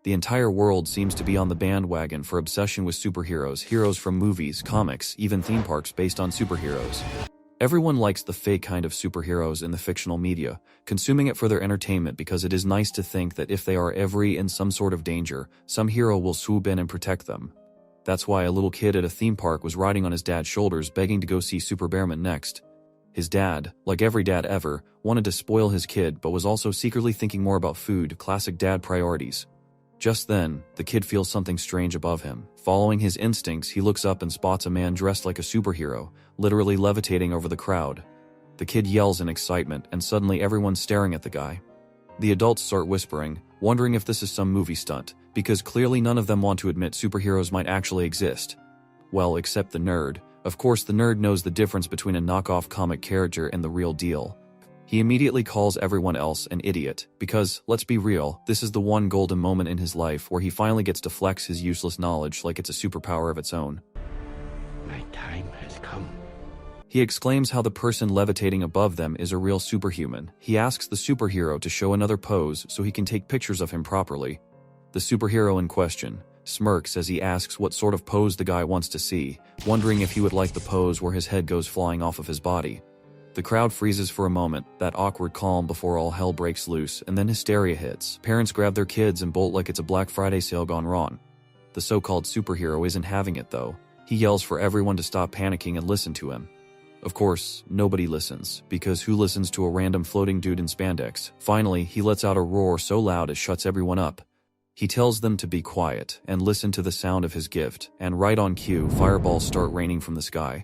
The entire world seems to be on the bandwagon for obsession with superheroes, heroes from movies, comics, even theme parks based on superheroes. Everyone likes the fake kind of superheroes in the fictional media, consuming it for their entertainment because it is nice to think that if they are ever in some sort of danger, some hero will swoop in and protect them. That's why a little kid at a theme park was riding on his dad's shoulders begging to go see Superbearman next. His dad, like every dad ever, wanted to spoil his kid but was also secretly thinking more about food, classic dad priorities. Just then, the kid feels something strange above him. Following his instincts, he looks up and spots a man dressed like a superhero, literally levitating over the crowd. The kid yells in excitement, and suddenly everyone's staring at the guy. The adults start whispering, wondering if this is some movie stunt, because clearly none of them want to admit superheroes might actually exist. Well, except the nerd. Of course, the nerd knows the difference between a knockoff comic character and the real deal. He immediately calls everyone else an idiot, because, let's be real, this is the one golden moment in his life where he finally gets to flex his useless knowledge like it's a superpower of its own. My time has come. He exclaims how the person levitating above them is a real superhuman. He asks the superhero to show another pose so he can take pictures of him properly. The superhero in question smirks as he asks what sort of pose the guy wants to see, wondering if he would like the pose where his head goes flying off of his body. The crowd freezes for a moment, that awkward calm before all hell breaks loose, and then hysteria hits. Parents grab their kids and bolt like it's a Black Friday sale gone wrong. The so-called superhero isn't having it though. He yells for everyone to stop panicking and listen to him. Of course, nobody listens, because who listens to a random floating dude in spandex? Finally, he lets out a roar so loud it shuts everyone up. He tells them to be quiet and listen to the sound of his gift, and right on cue, fireballs start raining from the sky.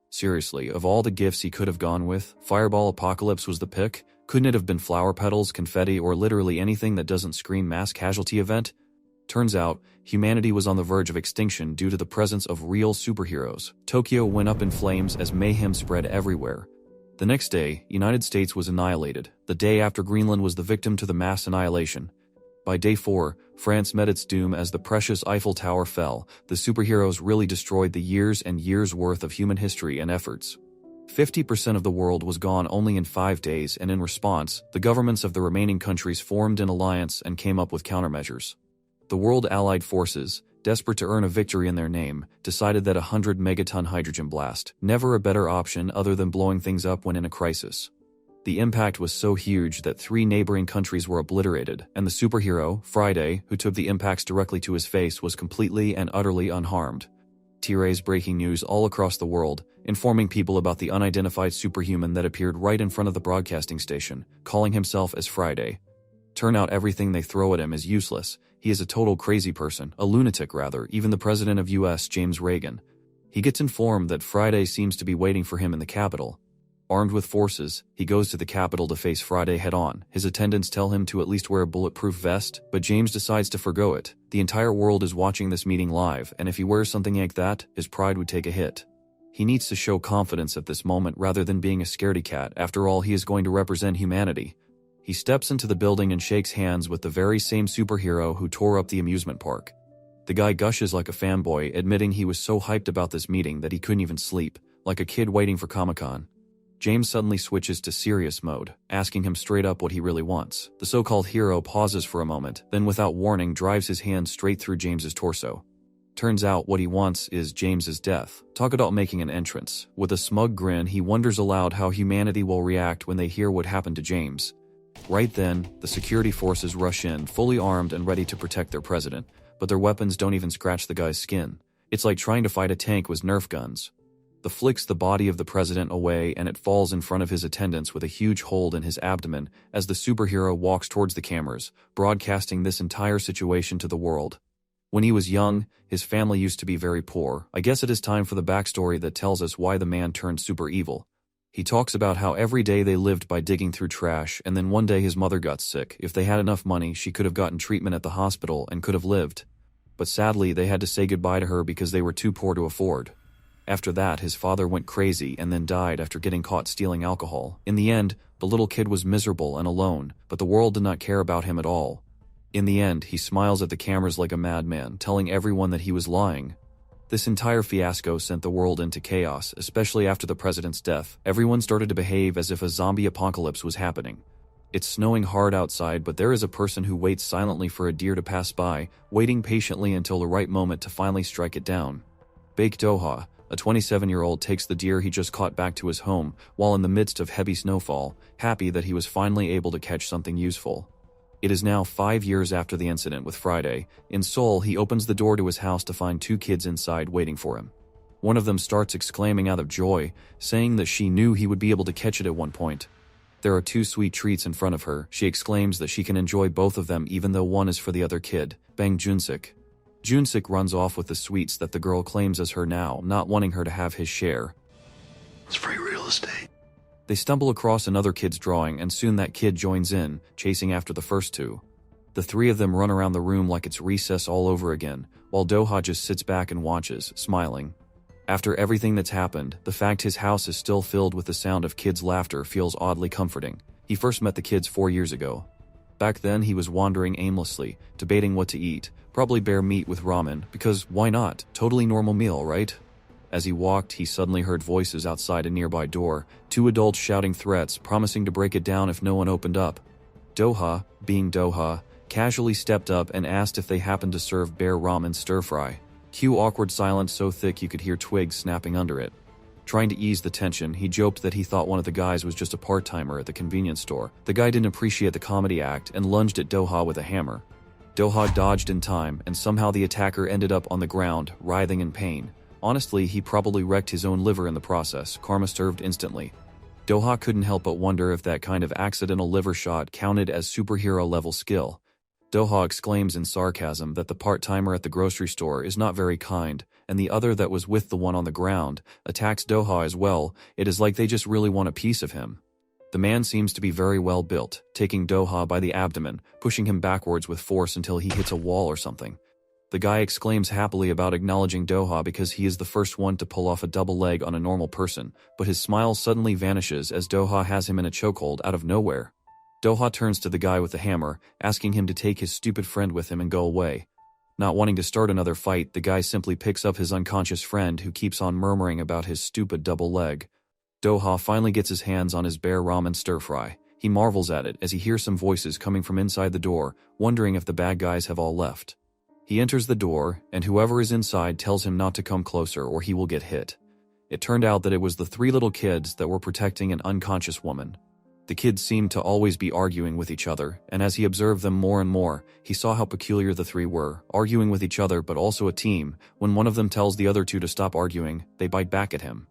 Seriously, of all the gifts he could have gone with, Fireball Apocalypse was the pick? Couldn't it have been flower petals, confetti, or literally anything that doesn't scream mass casualty event? Turns out, humanity was on the verge of extinction due to the presence of real superheroes. Tokyo went up in flames as mayhem spread everywhere. The next day, United States was annihilated. The day after, Greenland was the victim to the mass annihilation. By day 4, France met its doom as the precious Eiffel Tower fell. The superheroes really destroyed the years and years worth of human history and efforts. 50% of the world was gone only in 5 days, and in response, the governments of the remaining countries formed an alliance and came up with countermeasures. The World Allied Forces, desperate to earn a victory in their name, decided that a 100-megaton hydrogen blast, never a better option other than blowing things up when in a crisis. The impact was so huge that 3 neighboring countries were obliterated, and the superhero, Friday, who took the impacts directly to his face, was completely and utterly unharmed. T-Ray's breaking news all across the world, informing people about the unidentified superhuman that appeared right in front of the broadcasting station, calling himself as Friday. Turn out everything they throw at him is useless. He is a total crazy person, a lunatic rather, even the president of US, James Reagan. He gets informed that Friday seems to be waiting for him in the Capitol. Armed with forces, he goes to the Capitol to face Friday head-on. His attendants tell him to at least wear a bulletproof vest, but James decides to forgo it. The entire world is watching this meeting live, and if he wears something like that, his pride would take a hit. He needs to show confidence at this moment rather than being a scaredy cat. After all, he is going to represent humanity. He steps into the building and shakes hands with the very same superhero who tore up the amusement park. The guy gushes like a fanboy, admitting he was so hyped about this meeting that he couldn't even sleep, like a kid waiting for Comic-Con. James suddenly switches to serious mode, asking him straight up what he really wants. The so-called hero pauses for a moment, then without warning drives his hand straight through James's torso. Turns out what he wants is James's death. Talk about making an entrance. With a smug grin, he wonders aloud how humanity will react when they hear what happened to James. Right then, the security forces rush in, fully armed and ready to protect their president, but their weapons don't even scratch the guy's skin. It's like trying to fight a tank with Nerf guns. The flicks the body of the president away and it falls in front of his attendants with a huge hole in his abdomen as the superhero walks towards the cameras, broadcasting this entire situation to the world. When he was young, his family used to be very poor. I guess it is time for the backstory that tells us why the man turned super evil. He talks about how every day they lived by digging through trash, and then one day his mother got sick. If they had enough money, she could have gotten treatment at the hospital and could have lived. But sadly, they had to say goodbye to her because they were too poor to afford. After that, his father went crazy and then died after getting caught stealing alcohol. In the end, the little kid was miserable and alone, but the world did not care about him at all. In the end, he smiles at the cameras like a madman, telling everyone that he was lying. This entire fiasco sent the world into chaos, especially after the president's death. Everyone started to behave as if a zombie apocalypse was happening. It's snowing hard outside, but there is a person who waits silently for a deer to pass by, waiting patiently until the right moment to finally strike it down. Baek Do-ha, a 27-year-old, takes the deer he just caught back to his home while in the midst of heavy snowfall, happy that he was finally able to catch something useful. It is now 5 years after the incident with Friday. In Seoul, he opens the door to his house to find two kids inside waiting for him. One of them starts exclaiming out of joy, saying that she knew he would be able to catch it at one point. There are two sweet treats in front of her. She exclaims that she can enjoy both of them even though one is for the other kid, Bang Junsik. Junsik runs off with the sweets that the girl claims as her now, not wanting her to have his share. It's free real estate. They stumble across another kid's drawing and soon that kid joins in, chasing after the first two. The three of them run around the room like it's recess all over again, while Do-ha just sits back and watches, smiling. After everything that's happened, the fact his house is still filled with the sound of kids' laughter feels oddly comforting. He first met the kids 4 years ago. Back then he was wandering aimlessly, debating what to eat, probably bear meat with ramen, because why not? Totally normal meal, right? As he walked, he suddenly heard voices outside a nearby door, two adults shouting threats, promising to break it down if no one opened up. Do-ha, being Do-ha, casually stepped up and asked if they happened to serve bear ramen stir-fry. Cue awkward silence so thick you could hear twigs snapping under it. Trying to ease the tension, he joked that he thought one of the guys was just a part-timer at the convenience store. The guy didn't appreciate the comedy act and lunged at Do-ha with a hammer. Do-ha dodged in time, and somehow the attacker ended up on the ground, writhing in pain. Honestly, he probably wrecked his own liver in the process. Karma served instantly. Do-ha couldn't help but wonder if that kind of accidental liver shot counted as superhero-level skill. Do-ha exclaims in sarcasm that the part-timer at the grocery store is not very kind, and the other that was with the one on the ground attacks Do-ha as well. It is like they just really want a piece of him. The man seems to be very well built, taking Do-ha by the abdomen, pushing him backwards with force until he hits a wall or something. The guy exclaims happily about acknowledging Do-ha because he is the first one to pull off a double leg on a normal person, but his smile suddenly vanishes as Do-ha has him in a chokehold out of nowhere. Do-ha turns to the guy with the hammer, asking him to take his stupid friend with him and go away. Not wanting to start another fight, the guy simply picks up his unconscious friend who keeps on murmuring about his stupid double leg. Do-ha finally gets his hands on his bear ramen stir-fry. He marvels at it as he hears some voices coming from inside the door, wondering if the bad guys have all left. He enters the door, and whoever is inside tells him not to come closer or he will get hit. It turned out that it was the three little kids that were protecting an unconscious woman. The kids seemed to always be arguing with each other, and as he observed them more and more, he saw how peculiar the three were, arguing with each other but also a team. When one of them tells the other two to stop arguing, they bite back at him.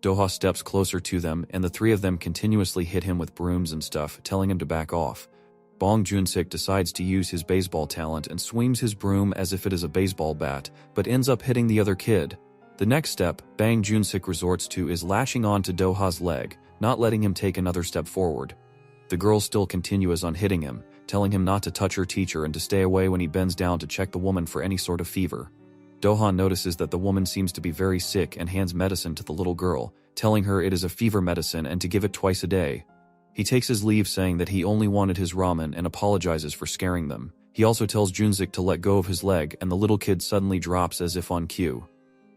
Do-ha steps closer to them, and the three of them continuously hit him with brooms and stuff, telling him to back off. Bong Joon-sik decides to use his baseball talent and swings his broom as if it is a baseball bat, but ends up hitting the other kid. The next step Bang Joon-sik resorts to is lashing on to Do-ha's leg, not letting him take another step forward. The girl still continues on hitting him, telling him not to touch her teacher and to stay away when he bends down to check the woman for any sort of fever. Do-ha notices that the woman seems to be very sick and hands medicine to the little girl, telling her it is a fever medicine and to give it twice a day. He takes his leave saying that he only wanted his ramen and apologizes for scaring them. He also tells Junsik to let go of his leg and the little kid suddenly drops as if on cue.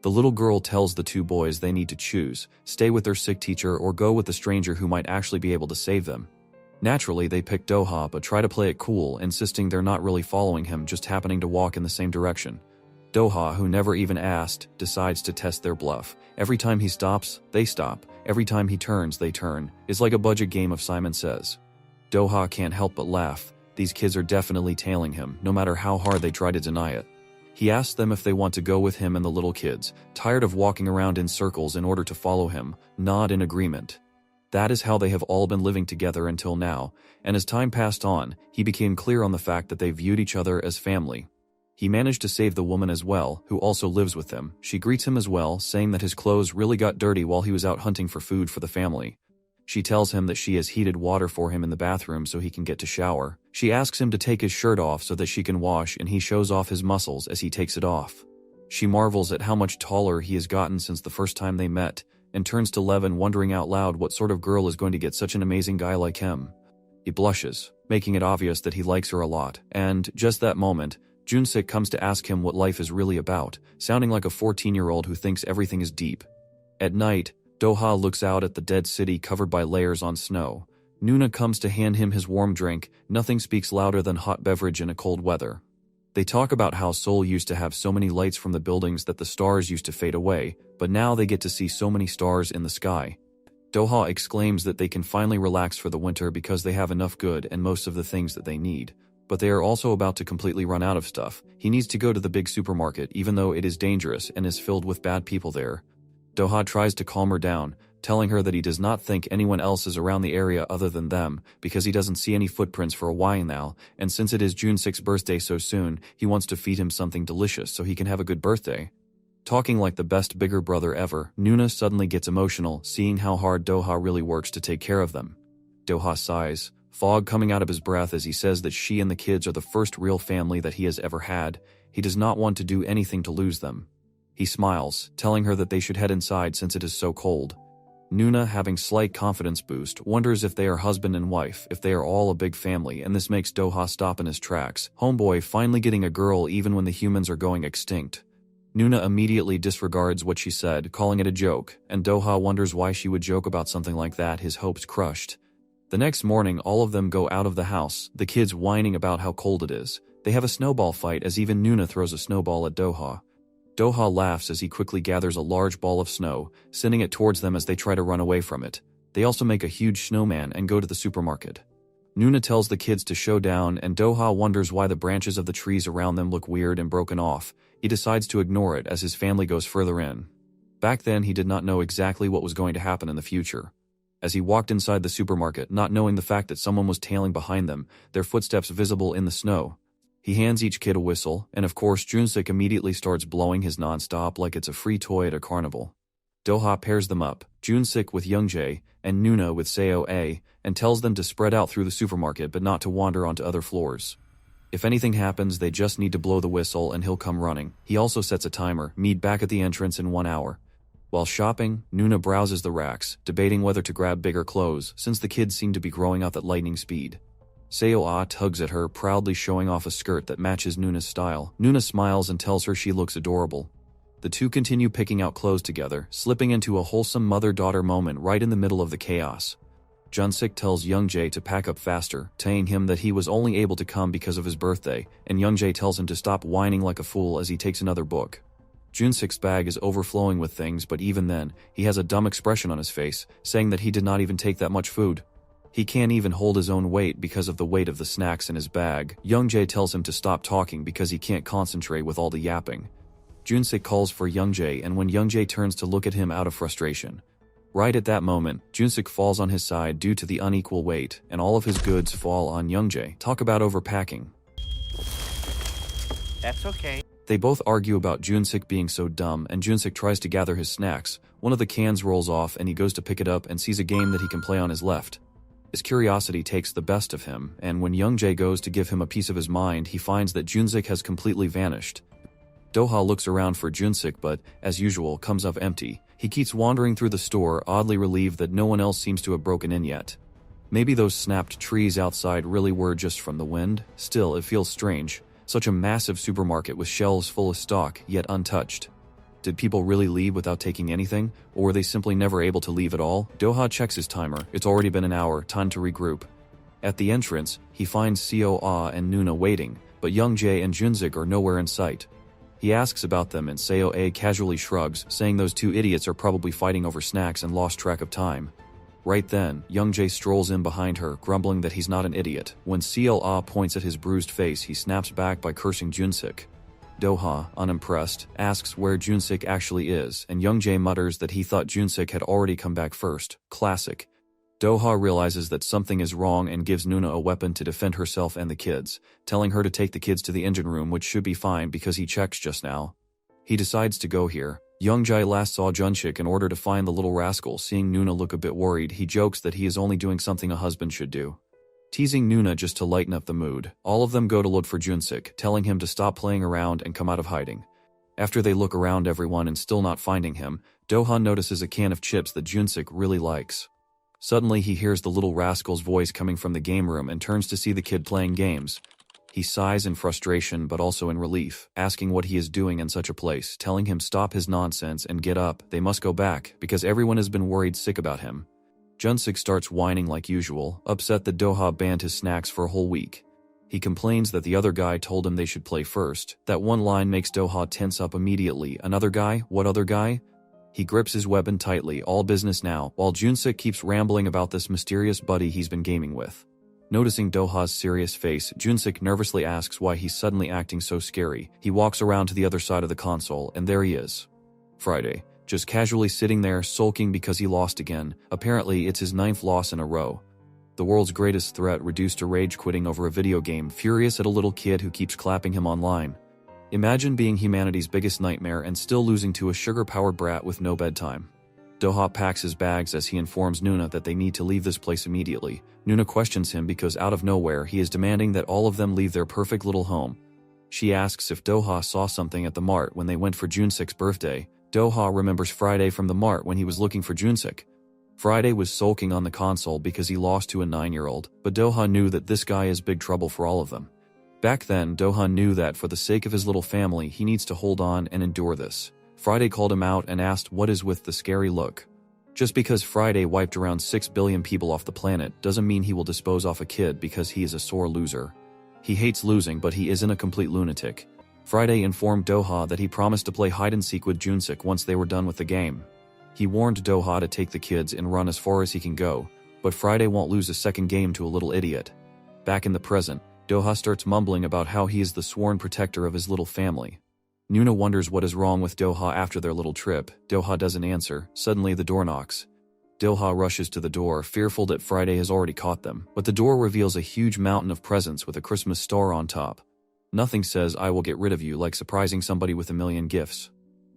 The little girl tells the two boys they need to choose, stay with their sick teacher or go with the stranger who might actually be able to save them. Naturally, they pick Do-ha but try to play it cool, insisting they're not really following him, just happening to walk in the same direction. Do-ha, who never even asked, decides to test their bluff. Every time he stops, they stop. Every time he turns, they turn. It's like a budget game of Simon Says. Do-ha can't help but laugh. These kids are definitely tailing him, no matter how hard they try to deny it. He asks them if they want to go with him and the little kids, tired of walking around in circles in order to follow him, nod in agreement. That is how they have all been living together until now, and as time passed on, he became clear on the fact that they viewed each other as family. He managed to save the woman as well, who also lives with them. She greets him as well, saying that his clothes really got dirty while he was out hunting for food for the family. She tells him that she has heated water for him in the bathroom so he can get to shower. She asks him to take his shirt off so that she can wash, and he shows off his muscles as he takes it off. She marvels at how much taller he has gotten since the first time they met, and turns to Levin wondering out loud what sort of girl is going to get such an amazing guy like him. He blushes, making it obvious that he likes her a lot, and, just that moment, Junsik comes to ask him what life is really about, sounding like a 14-year-old who thinks everything is deep. At night, Do-ha looks out at the dead city covered by layers on snow. Nuna comes to hand him his warm drink. Nothing speaks louder than hot beverage in a cold weather. They talk about how Seoul used to have so many lights from the buildings that the stars used to fade away, but now they get to see so many stars in the sky. Doha exclaims that they can finally relax for the winter because they have enough good and most of the things that they need. But they are also about to completely run out of stuff. He needs to go to the big supermarket even though it is dangerous and is filled with bad people there. Doha tries to calm her down, telling her that he does not think anyone else is around the area other than them, because he doesn't see any footprints for a while now, and since it is Junsik's birthday so soon, he wants to feed him something delicious so he can have a good birthday. Talking like the best bigger brother ever, Nuna suddenly gets emotional, seeing how hard Doha really works to take care of them. Doha sighs, fog coming out of his breath as he says that she and the kids are the first real family that he has ever had. He does not want to do anything to lose them. He smiles, telling her that they should head inside since it is so cold. Nuna, having slight confidence boost, wonders if they are husband and wife, if they are all a big family, and this makes Doha stop in his tracks. Homeboy finally getting a girl even when the humans are going extinct. Nuna immediately disregards what she said, calling it a joke, and Doha wonders why she would joke about something like that, his hopes crushed. The next morning all of them go out of the house, the kids whining about how cold it is. They have a snowball fight as even Nuna throws a snowball at Doha. Doha laughs as he quickly gathers a large ball of snow, sending it towards them as they try to run away from it. They also make a huge snowman and go to the supermarket. Nuna tells the kids to show down and Doha wonders why the branches of the trees around them look weird and broken off. He decides to ignore it as his family goes further in. Back then he did not know exactly what was going to happen in the future. As he walked inside the supermarket, not knowing the fact that someone was tailing behind them, their footsteps visible in the snow. He hands each kid a whistle, and of course Junsik immediately starts blowing his non-stop like it's a free toy at a carnival. Doha pairs them up, Junsik with Youngjae, and Nuna with Seo-A, and tells them to spread out through the supermarket but not to wander onto other floors. If anything happens, they just need to blow the whistle and he'll come running. He also sets a timer, meet back at the entrance in 1 hour. While shopping, Nuna browses the racks, debating whether to grab bigger clothes since the kids seem to be growing up at lightning speed. Seo-A tugs at her, proudly showing off a skirt that matches Nuna's style. Nuna smiles and tells her she looks adorable. The two continue picking out clothes together, slipping into a wholesome mother-daughter moment right in the middle of the chaos. Junsik tells Youngjae to pack up faster, telling him that he was only able to come because of his birthday, and Youngjae tells him to stop whining like a fool as he takes another book. Junsik's bag is overflowing with things, but even then, he has a dumb expression on his face, saying that he did not even take that much food. He can't even hold his own weight because of the weight of the snacks in his bag. Youngjae tells him to stop talking because he can't concentrate with all the yapping. Junsik calls for Youngjae, and when Youngjae turns to look at him out of frustration. Right at that moment, Junsik falls on his side due to the unequal weight, and all of his goods fall on Youngjae. Talk about overpacking. That's okay. They both argue about Junsik being so dumb, and Junsik tries to gather his snacks. One of the cans rolls off and he goes to pick it up and sees a game that he can play on his left. His curiosity takes the best of him, and when Youngjae goes to give him a piece of his mind, he finds that Junsik has completely vanished. Doha looks around for Junsik but, as usual, comes up empty. He keeps wandering through the store, oddly relieved that no one else seems to have broken in yet. Maybe those snapped trees outside really were just from the wind. Still, it feels strange. Such a massive supermarket with shelves full of stock, yet untouched. Did people really leave without taking anything, or were they simply never able to leave at all? Doha checks his timer. It's already been an hour, time to regroup. At the entrance, he finds Seo-A and Nuna waiting, but Youngjae and Junsik are nowhere in sight. He asks about them and Seo-A casually shrugs, saying those two idiots are probably fighting over snacks and lost track of time. Right then, Youngjae strolls in behind her, grumbling that he's not an idiot. When Seo-A points at his bruised face, he snaps back by cursing Junsik. Doha, unimpressed, asks where Junsik actually is, and Youngjae mutters that he thought Junsik had already come back first. Classic. Doha realizes that something is wrong and gives Nuna a weapon to defend herself and the kids, telling her to take the kids to the engine room, which should be fine because he checked just now. He decides to go here. Youngjae last saw Junsik in order to find the little rascal. Seeing Nuna look a bit worried, he jokes that he is only doing something a husband should do. Teasing Nuna just to lighten up the mood, all of them go to look for Junsik, telling him to stop playing around and come out of hiding. After they look around everyone and still not finding him, Doha notices a can of chips that Junsik really likes. Suddenly he hears the little rascal's voice coming from the game room and turns to see the kid playing games. He sighs in frustration but also in relief, asking what he is doing in such a place, telling him stop his nonsense and get up, they must go back, because everyone has been worried sick about him. Junsik starts whining like usual, upset that Doha banned his snacks for a whole week. He complains that the other guy told him they should play first. That one line makes Doha tense up immediately. Another guy? What other guy? He grips his weapon tightly, all business now, while Junsik keeps rambling about this mysterious buddy he's been gaming with. Noticing Doha's serious face, Junsik nervously asks why he's suddenly acting so scary. He walks around to the other side of the console, and there he is. Friday, just casually sitting there, sulking because he lost again. Apparently, it's his 9th loss in a row. The world's greatest threat reduced to rage quitting over a video game, furious at a little kid who keeps clapping him online. Imagine being humanity's biggest nightmare and still losing to a sugar-powered brat with no bedtime. Doha packs his bags as he informs Nuna that they need to leave this place immediately. Nuna questions him because out of nowhere he is demanding that all of them leave their perfect little home. She asks if Doha saw something at the mart when they went for Junsik's birthday. Doha remembers Friday from the mart when he was looking for Junsik. Friday was sulking on the console because he lost to a 9-year-old, but Doha knew that this guy is big trouble for all of them. Back then, Doha knew that for the sake of his little family he needs to hold on and endure this. Friday called him out and asked what is with the scary look. Just because Friday wiped around 6 billion people off the planet doesn't mean he will dispose off a kid because he is a sore loser. He hates losing, but he isn't a complete lunatic. Friday informed Doha that he promised to play hide-and-seek with Junsik once they were done with the game. He warned Doha to take the kids and run as far as he can go, but Friday won't lose a second game to a little idiot. Back in the present, Doha starts mumbling about how he is the sworn protector of his little family. Nuna wonders what is wrong with Doha after their little trip. Doha doesn't answer. Suddenly the door knocks. Doha rushes to the door, fearful that Friday has already caught them, but the door reveals a huge mountain of presents with a Christmas star on top. Nothing says I will get rid of you like surprising somebody with a million gifts.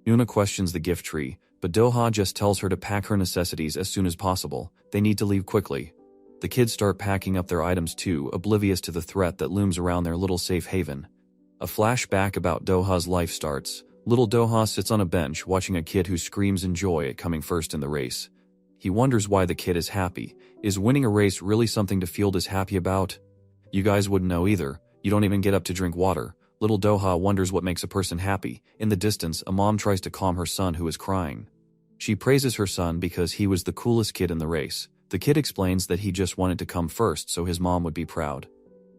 Nuna questions the gift tree, but Doha just tells her to pack her necessities as soon as possible. They need to leave quickly. The kids start packing up their items too, oblivious to the threat that looms around their little safe haven. A flashback about Doha's life starts. Little Doha sits on a bench watching a kid who screams in joy at coming first in the race. He wonders why the kid is happy. Is winning a race really something to feel this happy about? You guys wouldn't know either. You don't even get up to drink water. Little Doha wonders what makes a person happy. In the distance, a mom tries to calm her son who is crying. She praises her son because he was the coolest kid in the race. The kid explains that he just wanted to come first so his mom would be proud.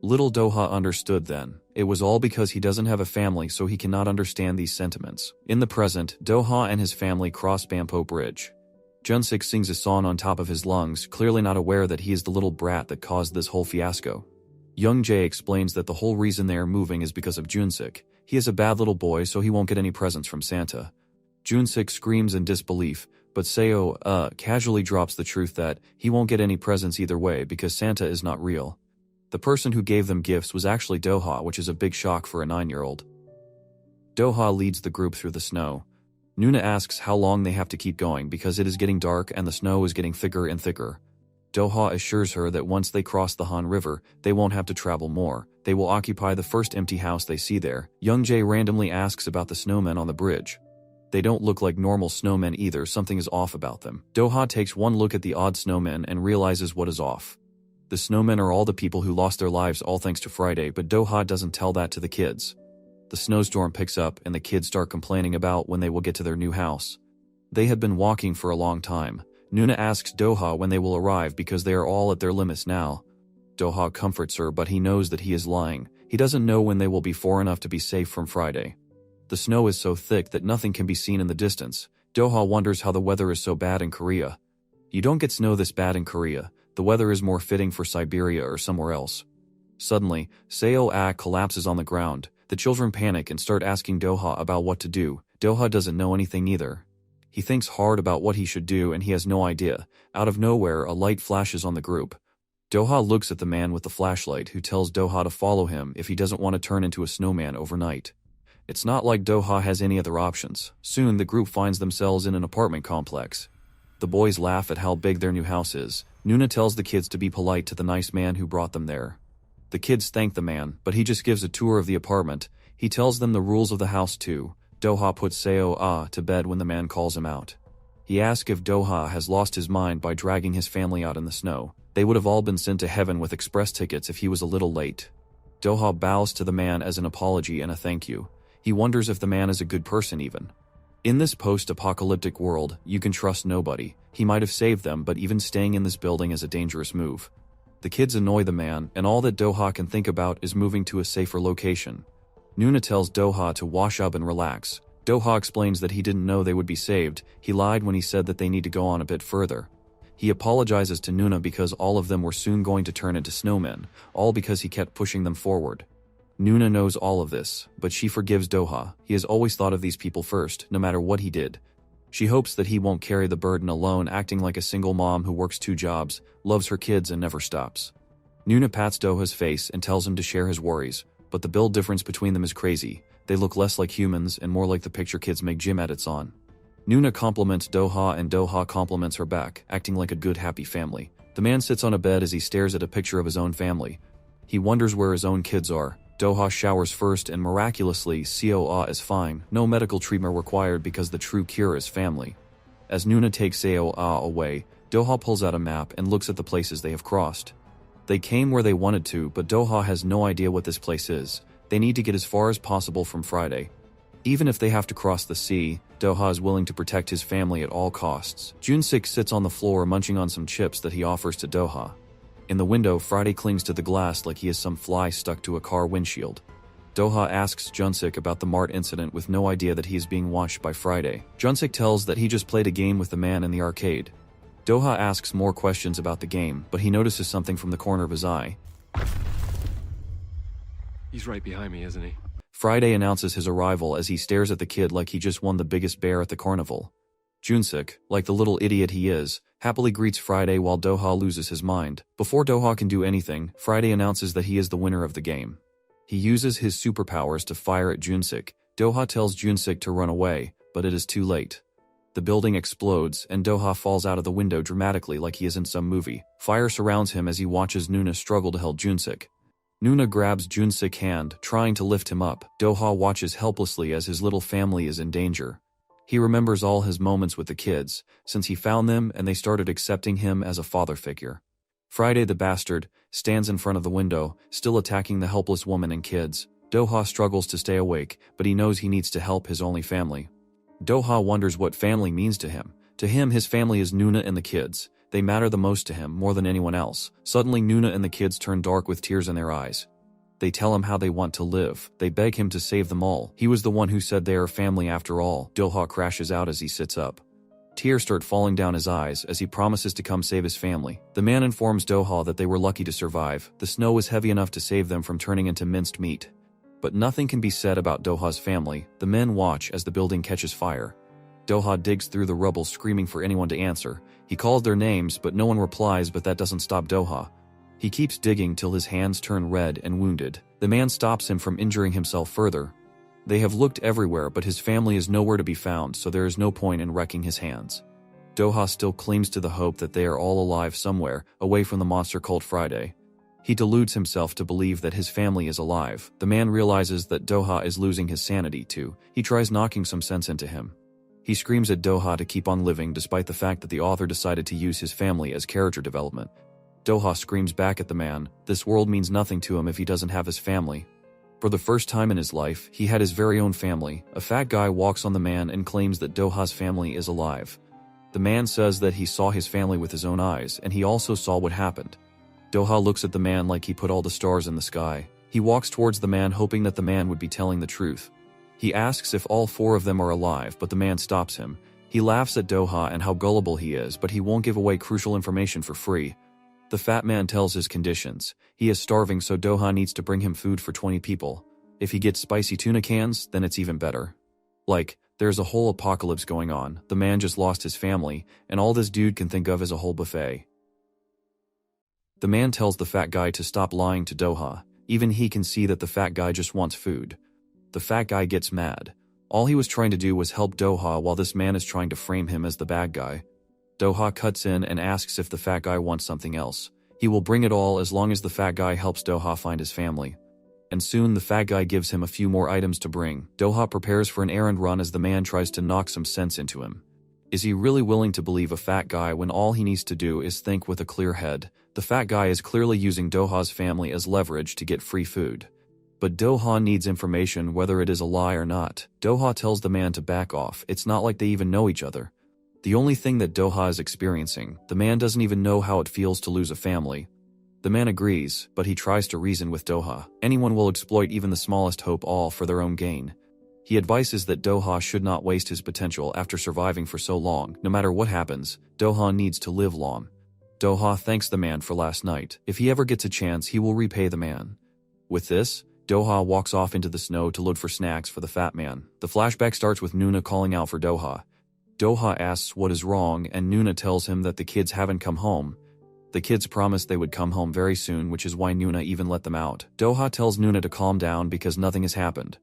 Little Doha understood then. It was all because he doesn't have a family, so he cannot understand these sentiments. In the present, Doha and his family cross Bampo Bridge. Junsik sings a song on top of his lungs, clearly not aware that he is the little brat that caused this whole fiasco. Young Jae explains that the whole reason they are moving is because of Junsik. He is a bad little boy, so he won't get any presents from Santa. Junsik screams in disbelief, but Seo, casually drops the truth that he won't get any presents either way because Santa is not real. The person who gave them gifts was actually Doha, which is a big shock for a 9-year-old. Doha leads the group through the snow. Nuna asks how long they have to keep going because it is getting dark and the snow is getting thicker and thicker. Doha assures her that once they cross the Han River, they won't have to travel more. They will occupy the first empty house they see there. Young Jae randomly asks about the snowmen on the bridge. They don't look like normal snowmen either, something is off about them. Doha takes one look at the odd snowmen and realizes what is off. The snowmen are all the people who lost their lives all thanks to Friday, but Doha doesn't tell that to the kids. The snowstorm picks up and the kids start complaining about when they will get to their new house. They have been walking for a long time. Nuna asks Doha when they will arrive because they are all at their limits now. Doha comforts her, but he knows that he is lying. He doesn't know when they will be far enough to be safe from Friday. The snow is so thick that nothing can be seen in the distance. Doha wonders how the weather is so bad in Korea. You don't get snow this bad in Korea. The weather is more fitting for Siberia or somewhere else. Suddenly, Seo collapses on the ground. The children panic and start asking Doha about what to do. Doha doesn't know anything either. He thinks hard about what he should do and he has no idea. Out of nowhere, a light flashes on the group. Doha looks at the man with the flashlight who tells Doha to follow him if he doesn't want to turn into a snowman overnight. It's not like Doha has any other options. Soon, the group finds themselves in an apartment complex. The boys laugh at how big their new house is. Nuna tells the kids to be polite to the nice man who brought them there. The kids thank the man, but he just gives a tour of the apartment. He tells them the rules of the house too. Doha puts Seo to bed when the man calls him out. He asks if Doha has lost his mind by dragging his family out in the snow. They would have all been sent to heaven with express tickets if he was a little late. Doha bows to the man as an apology and a thank you. He wonders if the man is a good person even. In this post-apocalyptic world, you can trust nobody. He might have saved them, but even staying in this building is a dangerous move. The kids annoy the man, and all that Doha can think about is moving to a safer location. Nuna tells Doha to wash up and relax. Doha explains that he didn't know they would be saved. He lied when he said that they need to go on a bit further. He apologizes to Nuna because all of them were soon going to turn into snowmen, all because he kept pushing them forward. Nuna knows all of this, but she forgives Doha. He has always thought of these people first, no matter what he did. She hopes that he won't carry the burden alone, acting like a single mom who works 2 jobs, loves her kids and never stops. Nuna pats Doha's face and tells him to share his worries, but the build difference between them is crazy. They look less like humans and more like the picture kids make gym edits on. Nuna compliments Doha and Doha compliments her back, acting like a good happy family. The man sits on a bed as he stares at a picture of his own family. He wonders where his own kids are. Doha showers first and miraculously Seo-ah is fine, no medical treatment required because the true cure is family. As Nuna takes Seo-ah away, Doha pulls out a map and looks at the places they have crossed. They came where they wanted to, but Doha has no idea what this place is. They need to get as far as possible from Friday. Even if they have to cross the sea, Doha is willing to protect his family at all costs. Junsik sits on the floor munching on some chips that he offers to Doha. In the window, Friday clings to the glass like he is some fly stuck to a car windshield. Doha asks Junsik about the Mart incident with no idea that he is being watched by Friday. Junsik tells that he just played a game with the man in the arcade. Doha asks more questions about the game, but he notices something from the corner of his eye. He's right behind me, isn't he? Friday announces his arrival as he stares at the kid like he just won the biggest bear at the carnival. Junsik, like the little idiot he is, happily greets Friday while Doha loses his mind. Before Doha can do anything, Friday announces that he is the winner of the game. He uses his superpowers to fire at Junsik. Doha tells Junsik to run away, but it is too late. The building explodes, and Doha falls out of the window dramatically like he is in some movie. Fire surrounds him as he watches Nuna struggle to help Junsik. Nuna grabs Junsik's hand, trying to lift him up. Doha watches helplessly as his little family is in danger. He remembers all his moments with the kids, since he found them and they started accepting him as a father figure. Friday the bastard stands in front of the window, still attacking the helpless woman and kids. Doha struggles to stay awake, but he knows he needs to help his only family. Doha wonders what family means to him. To him, his family is Nuna and the kids. They matter the most to him, more than anyone else. Suddenly, Nuna and the kids turn dark with tears in their eyes. They tell him how they want to live. They beg him to save them all. He was the one who said they are family after all. Doha crashes out as he sits up. Tears start falling down his eyes as he promises to come save his family. The man informs Doha that they were lucky to survive. The snow was heavy enough to save them from turning into minced meat. But nothing can be said about Doha's family. The men watch as the building catches fire. Doha digs through the rubble screaming for anyone to answer. He calls their names, but no one replies, but that doesn't stop Doha. He keeps digging till his hands turn red and wounded. The man stops him from injuring himself further. They have looked everywhere, but his family is nowhere to be found, so there is no point in wrecking his hands. Doha still clings to the hope that they are all alive somewhere, away from the monster called Friday. He deludes himself to believe that his family is alive. The man realizes that Doha is losing his sanity too. He tries knocking some sense into him. He screams at Doha to keep on living despite the fact that the author decided to use his family as character development. Doha screams back at the man. This world means nothing to him if he doesn't have his family. For the first time in his life, he had his very own family. A fat guy walks on the man and claims that Doha's family is alive. The man says that he saw his family with his own eyes, and he also saw what happened. Doha looks at the man like he put all the stars in the sky. He walks towards the man hoping that the man would be telling the truth. He asks if all 4 of them are alive, but the man stops him. He laughs at Doha and how gullible he is, but he won't give away crucial information for free. The fat man tells his conditions. He is starving, so Doha needs to bring him food for 20 people. If he gets spicy tuna cans, then it's even better. Like, there's a whole apocalypse going on. The man just lost his family, and all this dude can think of is a whole buffet. The man tells the fat guy to stop lying to Doha. Even he can see that the fat guy just wants food. The fat guy gets mad. All he was trying to do was help Doha while this man is trying to frame him as the bad guy. Doha cuts in and asks if the fat guy wants something else. He will bring it all as long as the fat guy helps Doha find his family. And soon the fat guy gives him a few more items to bring. Doha prepares for an errand run as the man tries to knock some sense into him. Is he really willing to believe a fat guy when all he needs to do is think with a clear head? The fat guy is clearly using Doha's family as leverage to get free food. But Doha needs information whether it is a lie or not. Doha tells the man to back off. It's not like they even know each other. The only thing that Doha is experiencing, the man doesn't even know how it feels to lose a family. The man agrees, but he tries to reason with Doha. Anyone will exploit even the smallest hope, all for their own gain. He advises that Doha should not waste his potential after surviving for so long. No matter what happens, Doha needs to live long. Doha thanks the man for last night. If he ever gets a chance, he will repay the man. With this, Doha walks off into the snow to look for snacks for the fat man. The flashback starts with Nuna calling out for Doha. Doha asks what is wrong, and Nuna tells him that the kids haven't come home. The kids promised they would come home very soon, which is why Nuna even let them out. Doha tells Nuna to calm down because nothing has happened.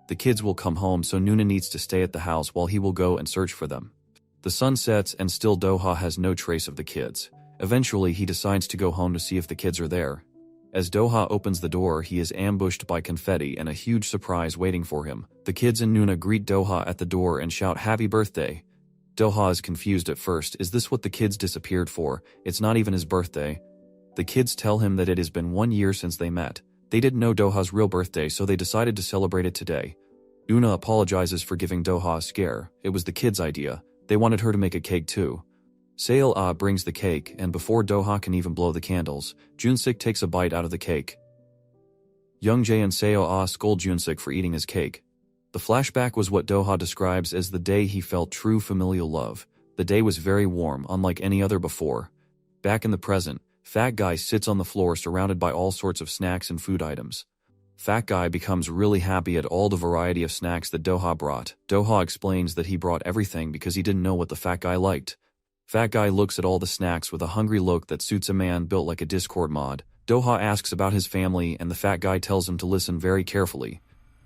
The kids will come home, so Nuna needs to stay at the house while he will go and search for them. The sun sets and still Doha has no trace of the kids. Eventually he decides to go home to see if the kids are there. As Doha opens the door, he is ambushed by confetti and a huge surprise waiting for him. The kids and Nuna greet Doha at the door and shout happy birthday. Doha is confused at first. Is this what the kids disappeared for? It's not even his birthday. The kids tell him that it has been 1 year since they met. They didn't know Doha's real birthday, so they decided to celebrate it today. Una apologizes for giving Doha a scare. It was the kids' idea. They wanted her to make a cake too. Seo-ah brings the cake, and before Doha can even blow the candles, Junsik takes a bite out of the cake. Youngjae and Seo-ah scold Junsik for eating his cake. The flashback was what Doha describes as the day he felt true familial love. The day was very warm, unlike any other before. Back in the present, Fat Guy sits on the floor surrounded by all sorts of snacks and food items. Fat Guy becomes really happy at all the variety of snacks that Doha brought. Doha explains that he brought everything because he didn't know what the Fat Guy liked. Fat Guy looks at all the snacks with a hungry look that suits a man built like a Discord mod. Doha asks about his family and the Fat Guy tells him to listen very carefully.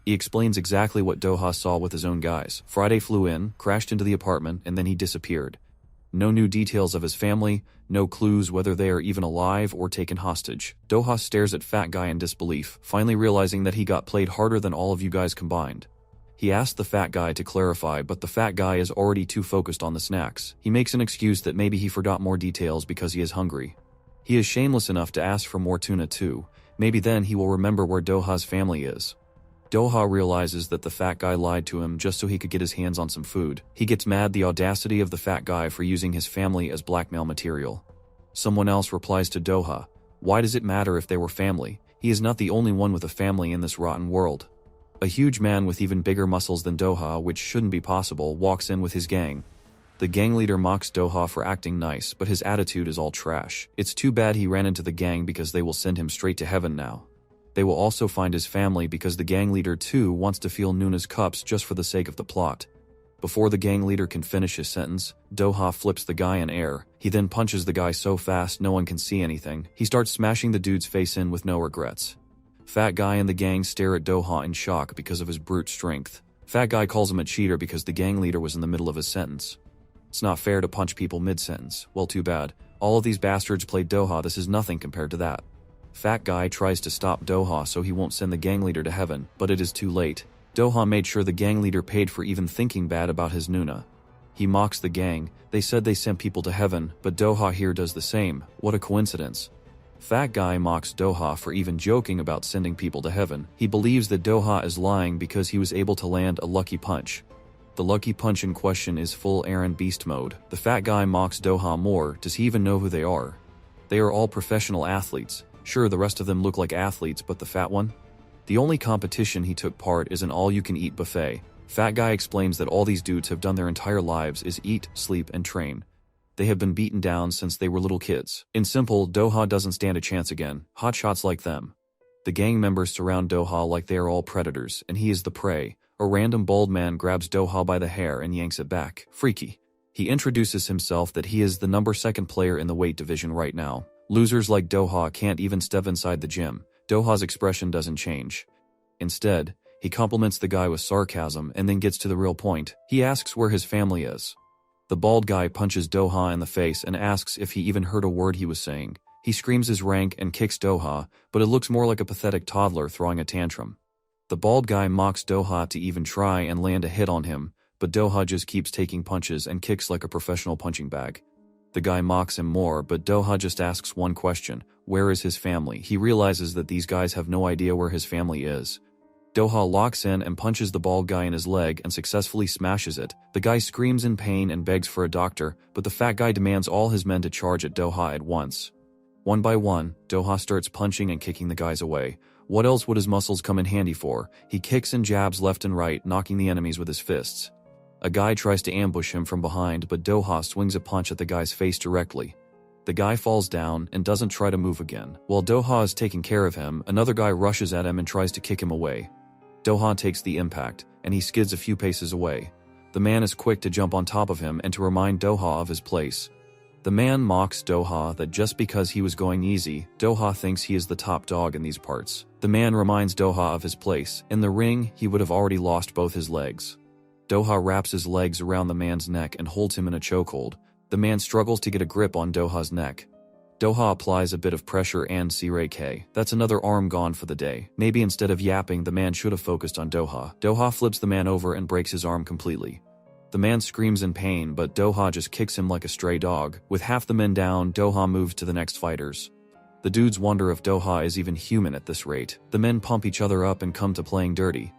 He explains exactly what Doha saw with his own guys. Friday flew in, crashed into the apartment, and then he disappeared. No new details of his family, no clues whether they are even alive or taken hostage. Doha stares at Fat Guy in disbelief, finally realizing that he got played harder than all of you guys combined. He asks the Fat Guy to clarify, but the Fat Guy is already too focused on the snacks. He makes an excuse that maybe he forgot more details because he is hungry. He is shameless enough to ask for more tuna too. Maybe then he will remember where Doha's family is. Doha realizes that the Fat Guy lied to him just so he could get his hands on some food. He gets mad the audacity of the Fat Guy for using his family as blackmail material. Someone else replies to Doha, why does it matter if they were family? He is not the only one with a family in this rotten world. A huge man with even bigger muscles than Doha, which shouldn't be possible, walks in with his gang. The gang leader mocks Doha for acting nice, but his attitude is all trash. It's too bad he ran into the gang because they will send him straight to heaven now. They will also find his family because the gang leader too wants to feel Nuna's cups just for the sake of the plot. Before the gang leader can finish his sentence, Doha flips the guy in air. He then punches the guy so fast no one can see anything. He starts smashing the dude's face in with no regrets. Fat Guy and the gang stare at Doha in shock because of his brute strength. Fat Guy calls him a cheater because the gang leader was in the middle of his sentence. It's not fair to punch people mid-sentence. Well, too bad. All of these bastards played Doha. This is nothing compared to that. Fat Guy tries to stop Doha so he won't send the gang leader to heaven, but it is too late. Doha made sure the gang leader paid for even thinking bad about his Nuna. He mocks the gang. They said they sent people to heaven, but Doha here does the same. What a coincidence. Fat Guy mocks Doha for even joking about sending people to heaven. He believes that Doha is lying because he was able to land a lucky punch. The lucky punch in question is full Aaron Beast mode. The Fat Guy mocks Doha more. Does he even know who they are? They are all professional athletes. Sure, the rest of them look like athletes, but the fat one? The only competition he took part is an all-you-can-eat buffet. Fat Guy explains that all these dudes have done their entire lives is eat, sleep, and train. They have been beaten down since they were little kids. In simple, Doha doesn't stand a chance again. Hotshots like them. The gang members surround Doha like they are all predators, and he is the prey. A random bald man grabs Doha by the hair and yanks it back. Freaky. He introduces himself that he is the number 2 player in the weight division right now. Losers like Doha can't even step inside the gym. Doha's expression doesn't change. Instead, he compliments the guy with sarcasm and then gets to the real point. He asks where his family is. The bald guy punches Doha in the face and asks if he even heard a word he was saying. He screams his rank and kicks Doha, but it looks more like a pathetic toddler throwing a tantrum. The bald guy mocks Doha to even try and land a hit on him, but Doha just keeps taking punches and kicks like a professional punching bag. The guy mocks him more, but Doha just asks one question: where is his family? He realizes that these guys have no idea where his family is. Doha locks in and punches the bald guy in his leg and successfully smashes it. The guy screams in pain and begs for a doctor, but the fat guy demands all his men to charge at Doha at once. One by one, Doha starts punching and kicking the guys away. What else would his muscles come in handy for? He kicks and jabs left and right, knocking the enemies with his fists. A guy tries to ambush him from behind, but Doha swings a punch at the guy's face directly. The guy falls down and doesn't try to move again. While Doha is taking care of him, another guy rushes at him and tries to kick him away. Doha takes the impact, and he skids a few paces away. The man is quick to jump on top of him and to remind Doha of his place. The man mocks Doha that just because he was going easy, Doha thinks he is the top dog in these parts. The man reminds Doha of his place. In the ring, he would have already lost both his legs. Doha wraps his legs around the man's neck and holds him in a chokehold. The man struggles to get a grip on Doha's neck. Doha applies a bit of pressure and K. That's another arm gone for the day. Maybe instead of yapping, the man should have focused on Doha. Doha flips the man over and breaks his arm completely. The man screams in pain, but Doha just kicks him like a stray dog. With half the men down, Doha moves to the next fighters. The dudes wonder if Doha is even human at this rate. The men pump each other up and come to playing dirty.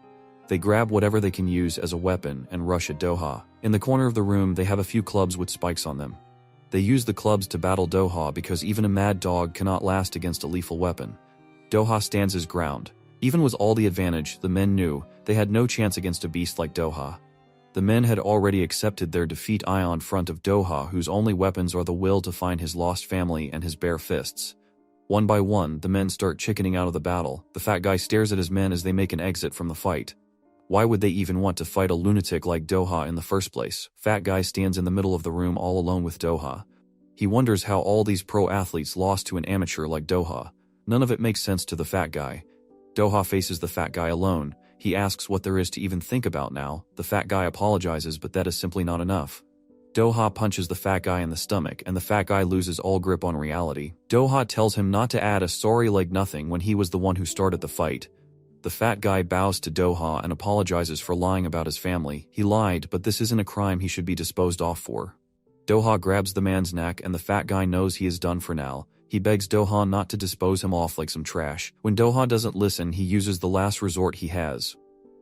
They grab whatever they can use as a weapon and rush at Doha. In the corner of the room, they have a few clubs with spikes on them. They use the clubs to battle Doha because even a mad dog cannot last against a lethal weapon. Doha stands his ground. Even with all the advantage, the men knew they had no chance against a beast like Doha. The men had already accepted their defeat in front of Doha, whose only weapons are the will to find his lost family and his bare fists. One by one, the men start chickening out of the battle. The fat guy stares at his men as they make an exit from the fight. Why would they even want to fight a lunatic like Doha in the first place? Fat guy stands in the middle of the room all alone with Doha. He wonders how all these pro athletes lost to an amateur like Doha. None of it makes sense to the fat guy. Doha faces the fat guy alone. He asks what there is to even think about now. The fat guy apologizes, but that is simply not enough. Doha punches the fat guy in the stomach, and the fat guy loses all grip on reality. Doha tells him not to add a sorry like nothing when he was the one who started the fight. The fat guy bows to Doha and apologizes for lying about his family. He lied, but this isn't a crime he should be disposed off for. Doha grabs the man's neck, and the fat guy knows he is done for now. He begs Doha not to dispose him off like some trash. When Doha doesn't listen, he uses the last resort he has.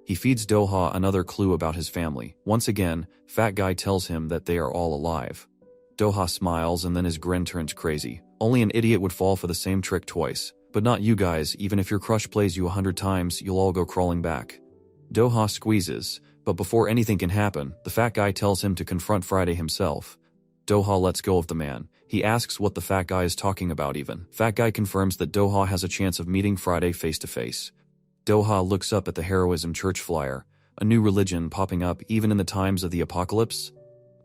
He feeds Doha another clue about his family. Once again, fat guy tells him that they are all alive. Doha smiles, and then his grin turns crazy. Only an idiot would fall for the same trick twice. But not you guys. Even if your crush plays you 100 times, you'll all go crawling back. Doha squeezes, but before anything can happen, the fat guy tells him to confront Friday himself. Doha lets go of the man. He asks what the fat guy is talking about even. Fat guy confirms that Doha has a chance of meeting Friday face to face. Doha looks up at the heroism church flyer, a new religion popping up even in the times of the apocalypse.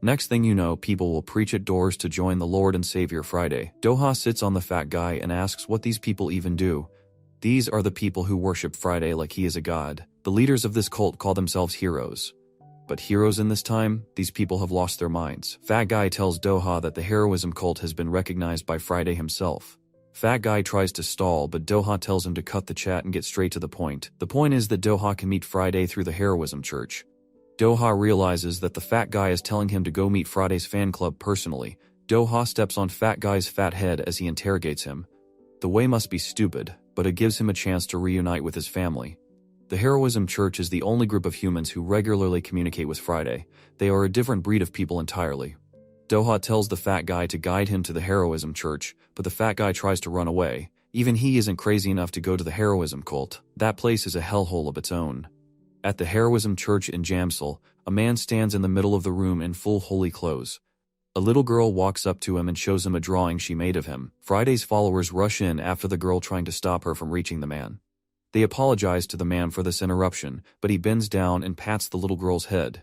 Next thing you know, people will preach at doors to join the Lord and Savior Friday. Doha sits on the fat guy and asks what these people even do. These are the people who worship Friday like he is a god. The leaders of this cult call themselves heroes. But heroes in this time? These people have lost their minds. Fat guy tells Doha that the heroism cult has been recognized by Friday himself. Fat guy tries to stall, but Doha tells him to cut the chat and get straight to the point. The point is that Doha can meet Friday through the heroism church. Doha realizes that the fat guy is telling him to go meet Friday's fan club personally. Doha steps on fat guy's fat head as he interrogates him. The way must be stupid, but it gives him a chance to reunite with his family. The Heroism Church is the only group of humans who regularly communicate with Friday. They are a different breed of people entirely. Doha tells the fat guy to guide him to the Heroism Church, but the fat guy tries to run away. Even he isn't crazy enough to go to the heroism cult. That place is a hellhole of its own. At the Heroism Church in Jamsil, a man stands in the middle of the room in full holy clothes. A little girl walks up to him and shows him a drawing she made of him. Friday's followers rush in after the girl, trying to stop her from reaching the man. They apologize to the man for this interruption, but he bends down and pats the little girl's head.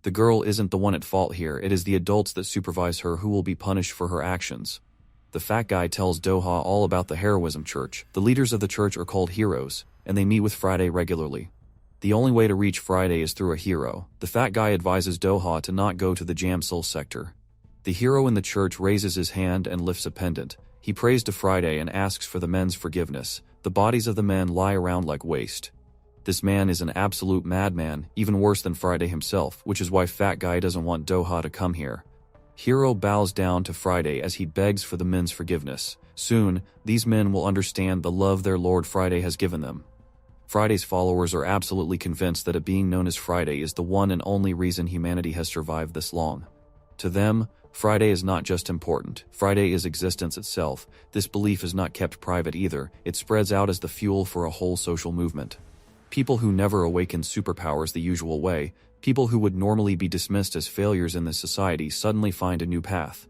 The girl isn't the one at fault here. It is the adults that supervise her who will be punished for her actions. The fat guy tells Doha all about the Heroism Church. The leaders of the church are called heroes, and they meet with Friday regularly. The only way to reach Friday is through a hero. The fat guy advises Doha to not go to the Jamsil sector. The hero in the church raises his hand and lifts a pendant. He prays to Friday and asks for the men's forgiveness. The bodies of the men lie around like waste. This man is an absolute madman, even worse than Friday himself, which is why fat guy doesn't want Doha to come here. Hero bows down to Friday as he begs for the men's forgiveness. Soon, these men will understand the love their Lord Friday has given them. Friday's followers are absolutely convinced that a being known as Friday is the one and only reason humanity has survived this long. To them, Friday is not just important, Friday is existence itself. This belief is not kept private either, it spreads out as the fuel for a whole social movement. People who never awaken superpowers the usual way, people who would normally be dismissed as failures in this society suddenly find a new path.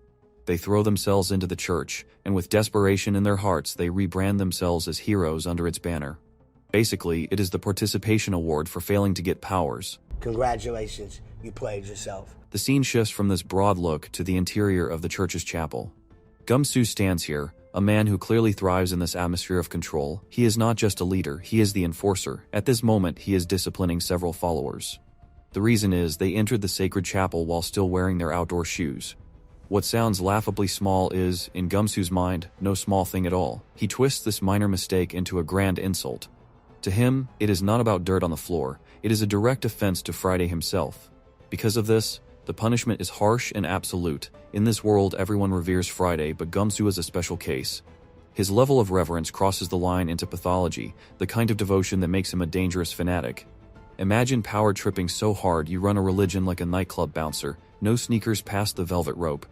They throw themselves into the church, and with desperation in their hearts they rebrand themselves as heroes under its banner. Basically, it is the participation award for failing to get powers. Congratulations, you played yourself. The scene shifts from this broad look to the interior of the church's chapel. Gumsoo stands here, a man who clearly thrives in this atmosphere of control. He is not just a leader, he is the enforcer. At this moment, he is disciplining several followers. The reason is they entered the sacred chapel while still wearing their outdoor shoes. What sounds laughably small is, in Gumsoo's mind, no small thing at all. He twists this minor mistake into a grand insult. To him, it is not about dirt on the floor, it is a direct offense to Friday himself. Because of this, the punishment is harsh and absolute. In this world, everyone reveres Friday, but Gumsoo is a special case. His level of reverence crosses the line into pathology, the kind of devotion that makes him a dangerous fanatic. Imagine power tripping so hard you run a religion like a nightclub bouncer, no sneakers past the velvet rope.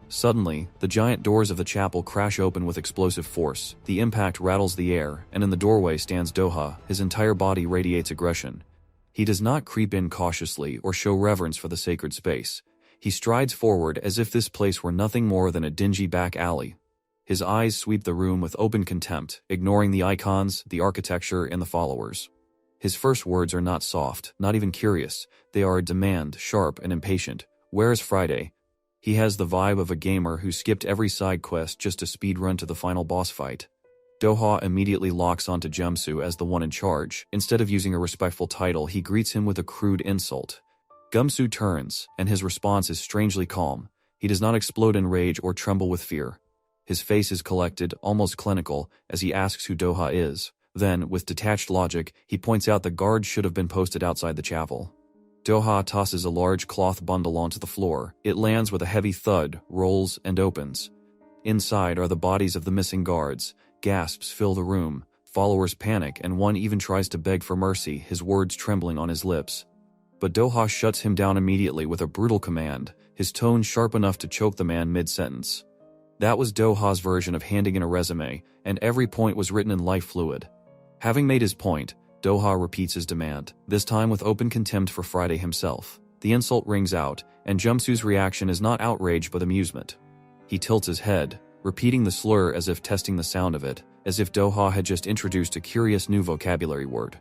Suddenly, the giant doors of the chapel crash open with explosive force. The impact rattles the air, and in the doorway stands Doha. His entire body radiates aggression. He does not creep in cautiously or show reverence for the sacred space. He strides forward as if this place were nothing more than a dingy back alley. His eyes sweep the room with open contempt, ignoring the icons, the architecture, and the followers. His first words are not soft, not even curious. They are a demand, sharp and impatient. Where is Friday? He has the vibe of a gamer who skipped every side quest just to speedrun to the final boss fight. Doha immediately locks onto Gumsoo as the one in charge. Instead of using a respectful title, he greets him with a crude insult. Gumsoo turns, and his response is strangely calm. He does not explode in rage or tremble with fear. His face is collected, almost clinical, as he asks who Doha is. Then, with detached logic, he points out the guards should have been posted outside the chapel. Doha tosses a large cloth bundle onto the floor. It lands with a heavy thud, rolls, and opens. Inside are the bodies of the missing guards. Gasps fill the room. Followers panic, and one even tries to beg for mercy, his words trembling on his lips. But Doha shuts him down immediately with a brutal command, his tone sharp enough to choke the man mid-sentence. That was Doha's version of handing in a resume, and every point was written in life fluid. Having made his point, Doha repeats his demand, this time with open contempt for Friday himself. The insult rings out, and Gumsoo's reaction is not outrage but amusement. He tilts his head, repeating the slur as if testing the sound of it, as if Doha had just introduced a curious new vocabulary word.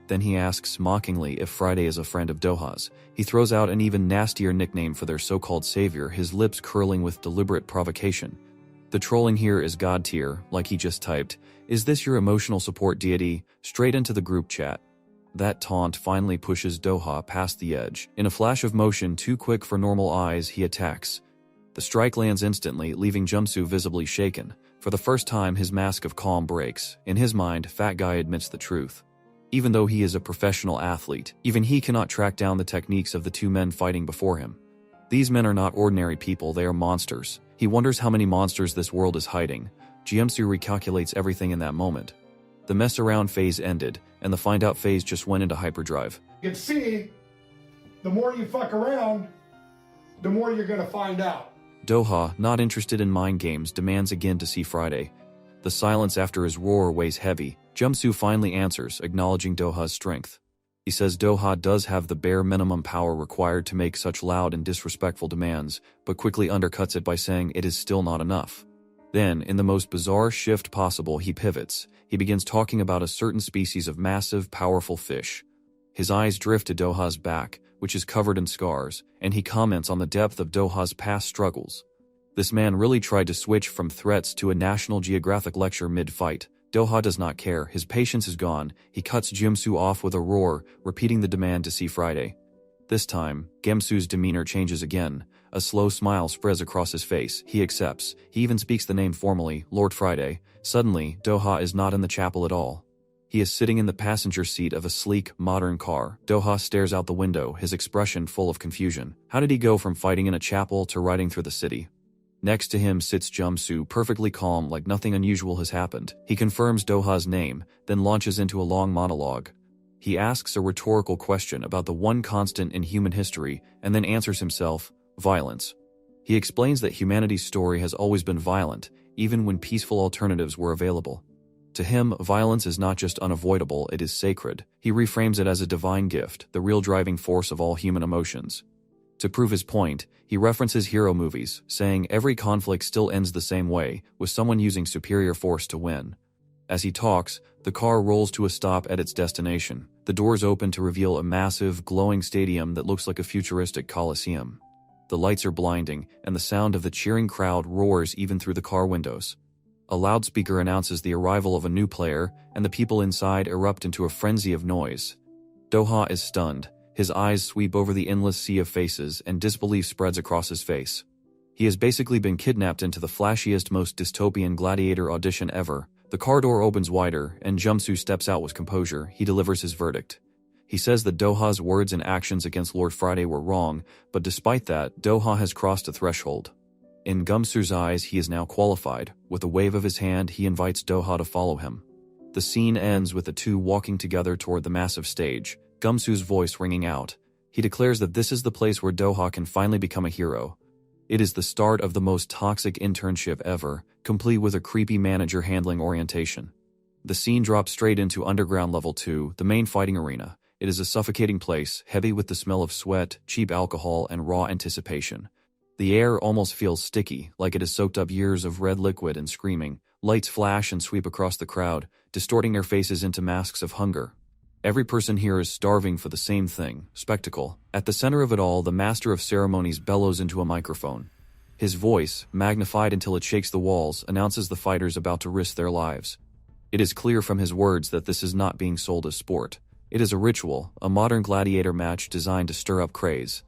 Then he asks mockingly if Friday is a friend of Doha's. He throws out an even nastier nickname for their so-called savior, his lips curling with deliberate provocation. The trolling here is god tier, like he just typed, "Is this your emotional support deity?" straight into the group chat. That taunt finally pushes Doha past the edge. In a flash of motion too quick for normal eyes, he attacks. The strike lands instantly, leaving Gumsoo visibly shaken. For the first time, his mask of calm breaks. In his mind, Fat Guy admits the truth. Even though he is a professional athlete, even he cannot track down the techniques of the two men fighting before him. These men are not ordinary people, they are monsters. He wonders how many monsters this world is hiding. Gumsoo recalculates everything in that moment. The mess around phase ended, and the find out phase just went into hyperdrive. You can see, the more you fuck around, the more you're gonna find out. Doha, not interested in mind games, demands again to see Friday. The silence after his roar weighs heavy. Gumsoo finally answers, acknowledging Doha's strength. He says Doha does have the bare minimum power required to make such loud and disrespectful demands, but quickly undercuts it by saying it is still not enough. Then, in the most bizarre shift possible, he pivots. He begins talking about a certain species of massive, powerful fish. His eyes drift to Doha's back, which is covered in scars, and he comments on the depth of Doha's past struggles. This man really tried to switch from threats to a National Geographic lecture mid-fight. Doha does not care, his patience is gone. He cuts Gumsoo off with a roar, repeating the demand to see Friday. This time, Gumsoo's demeanor changes again. A slow smile spreads across his face. He accepts. He even speaks the name formally, Lord Friday. Suddenly, Doha is not in the chapel at all. He He is sitting in the passenger seat of a sleek, modern car. Doha stares out the window, his expression full of confusion. How did he go from fighting in a chapel to riding through the city? Next to him sits Jumsu, perfectly calm, like nothing unusual has happened. He confirms Doha's name, then launches into a long monologue. He asks a rhetorical question about the one constant in human history, and then answers himself, violence. He explains that humanity's story has always been violent, even when peaceful alternatives were available. To him, violence is not just unavoidable, it is sacred. He reframes it as a divine gift, the real driving force of all human emotions. To prove his point, he references hero movies, saying every conflict still ends the same way, with someone using superior force to win. As he talks, the car rolls to a stop at its destination. The doors open to reveal a massive, glowing stadium that looks like a futuristic coliseum. The lights are blinding, and the sound of the cheering crowd roars even through the car windows. A loudspeaker announces the arrival of a new player, and the people inside erupt into a frenzy of noise. Doha is stunned. His eyes sweep over the endless sea of faces, and disbelief spreads across his face. He has basically been kidnapped into the flashiest, most dystopian gladiator audition ever. The car door opens wider, and Jumsu steps out with composure. He delivers his verdict. He says that Doha's words and actions against Lord Friday were wrong, but despite that, Doha has crossed a threshold. In Jumsu's eyes, he is now qualified. With a wave of his hand, he invites Doha to follow him. The scene ends with the two walking together toward the massive stage, Jumsu's voice ringing out. He declares that this is the place where Doha can finally become a hero. It is the start of the most toxic internship ever, complete with a creepy manager handling orientation. The scene drops straight into Underground Level 2, the main fighting arena. It is a suffocating place, heavy with the smell of sweat, cheap alcohol, and raw anticipation. The air almost feels sticky, like it has soaked up years of red liquid and screaming. Lights flash and sweep across the crowd, distorting their faces into masks of hunger. Every person here is starving for the same thing, spectacle. At the center of it all, the master of ceremonies bellows into a microphone. His voice, magnified until it shakes the walls, announces the fighters about to risk their lives. It is clear from his words that this is not being sold as sport. It is a ritual, a modern gladiator match designed to stir up craze.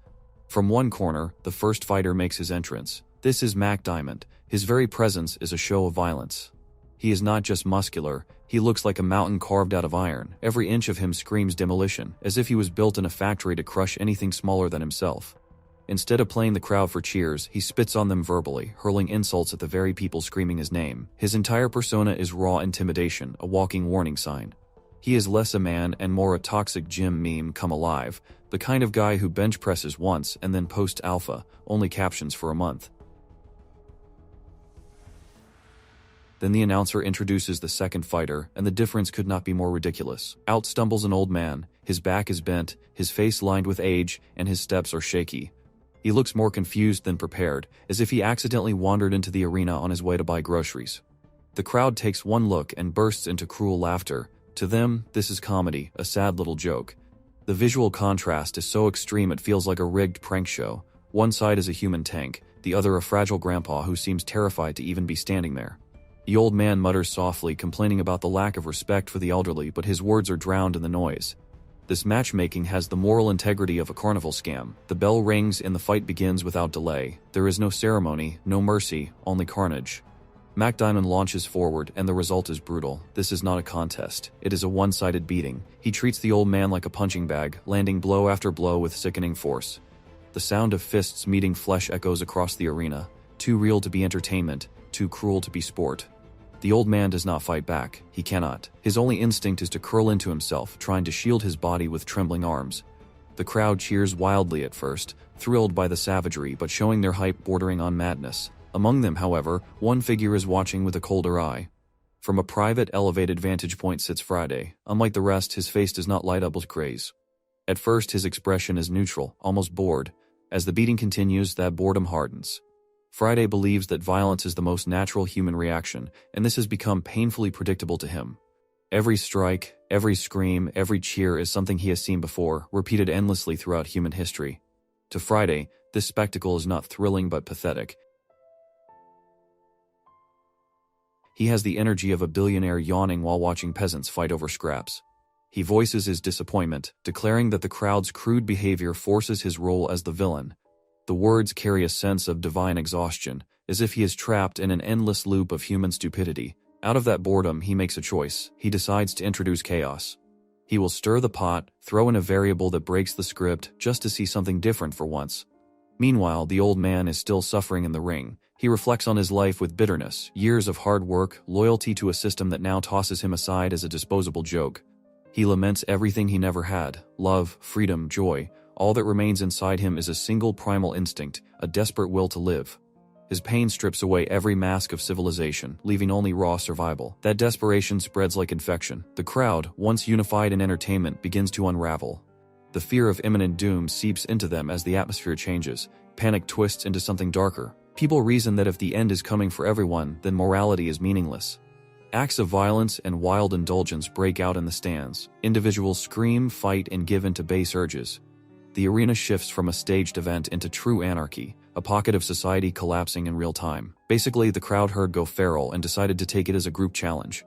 From one corner, the first fighter makes his entrance. This is Mac Diamond. His very presence is a show of violence. He is not just muscular, he looks like a mountain carved out of iron. Every inch of him screams demolition, as if he was built in a factory to crush anything smaller than himself. Instead of playing the crowd for cheers, he spits on them verbally, hurling insults at the very people screaming his name. His entire persona is raw intimidation, a walking warning sign. He is less a man and more a toxic gym meme come alive, the kind of guy who bench presses once and then posts alpha, only captions for a month. Then the announcer introduces the second fighter, and the difference could not be more ridiculous. Out stumbles an old man, his back is bent, his face lined with age, and his steps are shaky. He looks more confused than prepared, as if he accidentally wandered into the arena on his way to buy groceries. The crowd takes one look and bursts into cruel laughter. To them, this is comedy, a sad little joke. The visual contrast is so extreme it feels like a rigged prank show. One side is a human tank, the other a fragile grandpa who seems terrified to even be standing there. The old man mutters softly, complaining about the lack of respect for the elderly, but his words are drowned in the noise. This matchmaking has the moral integrity of a carnival scam. The bell rings and the fight begins without delay. There is no ceremony, no mercy, only carnage. Mac Diamond launches forward, and the result is brutal. This is not a contest. It is a one-sided beating. He treats the old man like a punching bag, landing blow after blow with sickening force. The sound of fists meeting flesh echoes across the arena. Too real to be entertainment, too cruel to be sport. The old man does not fight back. He cannot. His only instinct is to curl into himself, trying to shield his body with trembling arms. The crowd cheers wildly at first, thrilled by the savagery but showing their hype bordering on madness. Among them, however, one figure is watching with a colder eye. From a private, elevated vantage point sits Friday. Unlike the rest, his face does not light up with craze. At first, his expression is neutral, almost bored. As the beating continues, that boredom hardens. Friday believes that violence is the most natural human reaction, and this has become painfully predictable to him. Every strike, every scream, every cheer is something he has seen before, repeated endlessly throughout human history. To Friday, this spectacle is not thrilling but pathetic. He has the energy of a billionaire yawning while watching peasants fight over scraps. He voices his disappointment, declaring that the crowd's crude behavior forces his role as the villain. The words carry a sense of divine exhaustion, as if he is trapped in an endless loop of human stupidity. Out of that boredom, he makes a choice. He decides to introduce chaos. He will stir the pot, throw in a variable that breaks the script just to see something different for once. Meanwhile, the old man is still suffering in the ring. He reflects on his life with bitterness, years of hard work, loyalty to a system that now tosses him aside as a disposable joke. He laments everything he never had: love, freedom, joy. All that remains inside him is a single primal instinct, a desperate will to live. His pain strips away every mask of civilization, leaving only raw survival. That desperation spreads like infection. The crowd, once unified in entertainment, begins to unravel. The fear of imminent doom seeps into them as the atmosphere changes. Panic twists into something darker. People reason that if the end is coming for everyone, then morality is meaningless. Acts of violence and wild indulgence break out in the stands. Individuals scream, fight, and give in to base urges. The arena shifts from a staged event into true anarchy, a pocket of society collapsing in real time. Basically, the crowd heard go feral and decided to take it as a group challenge.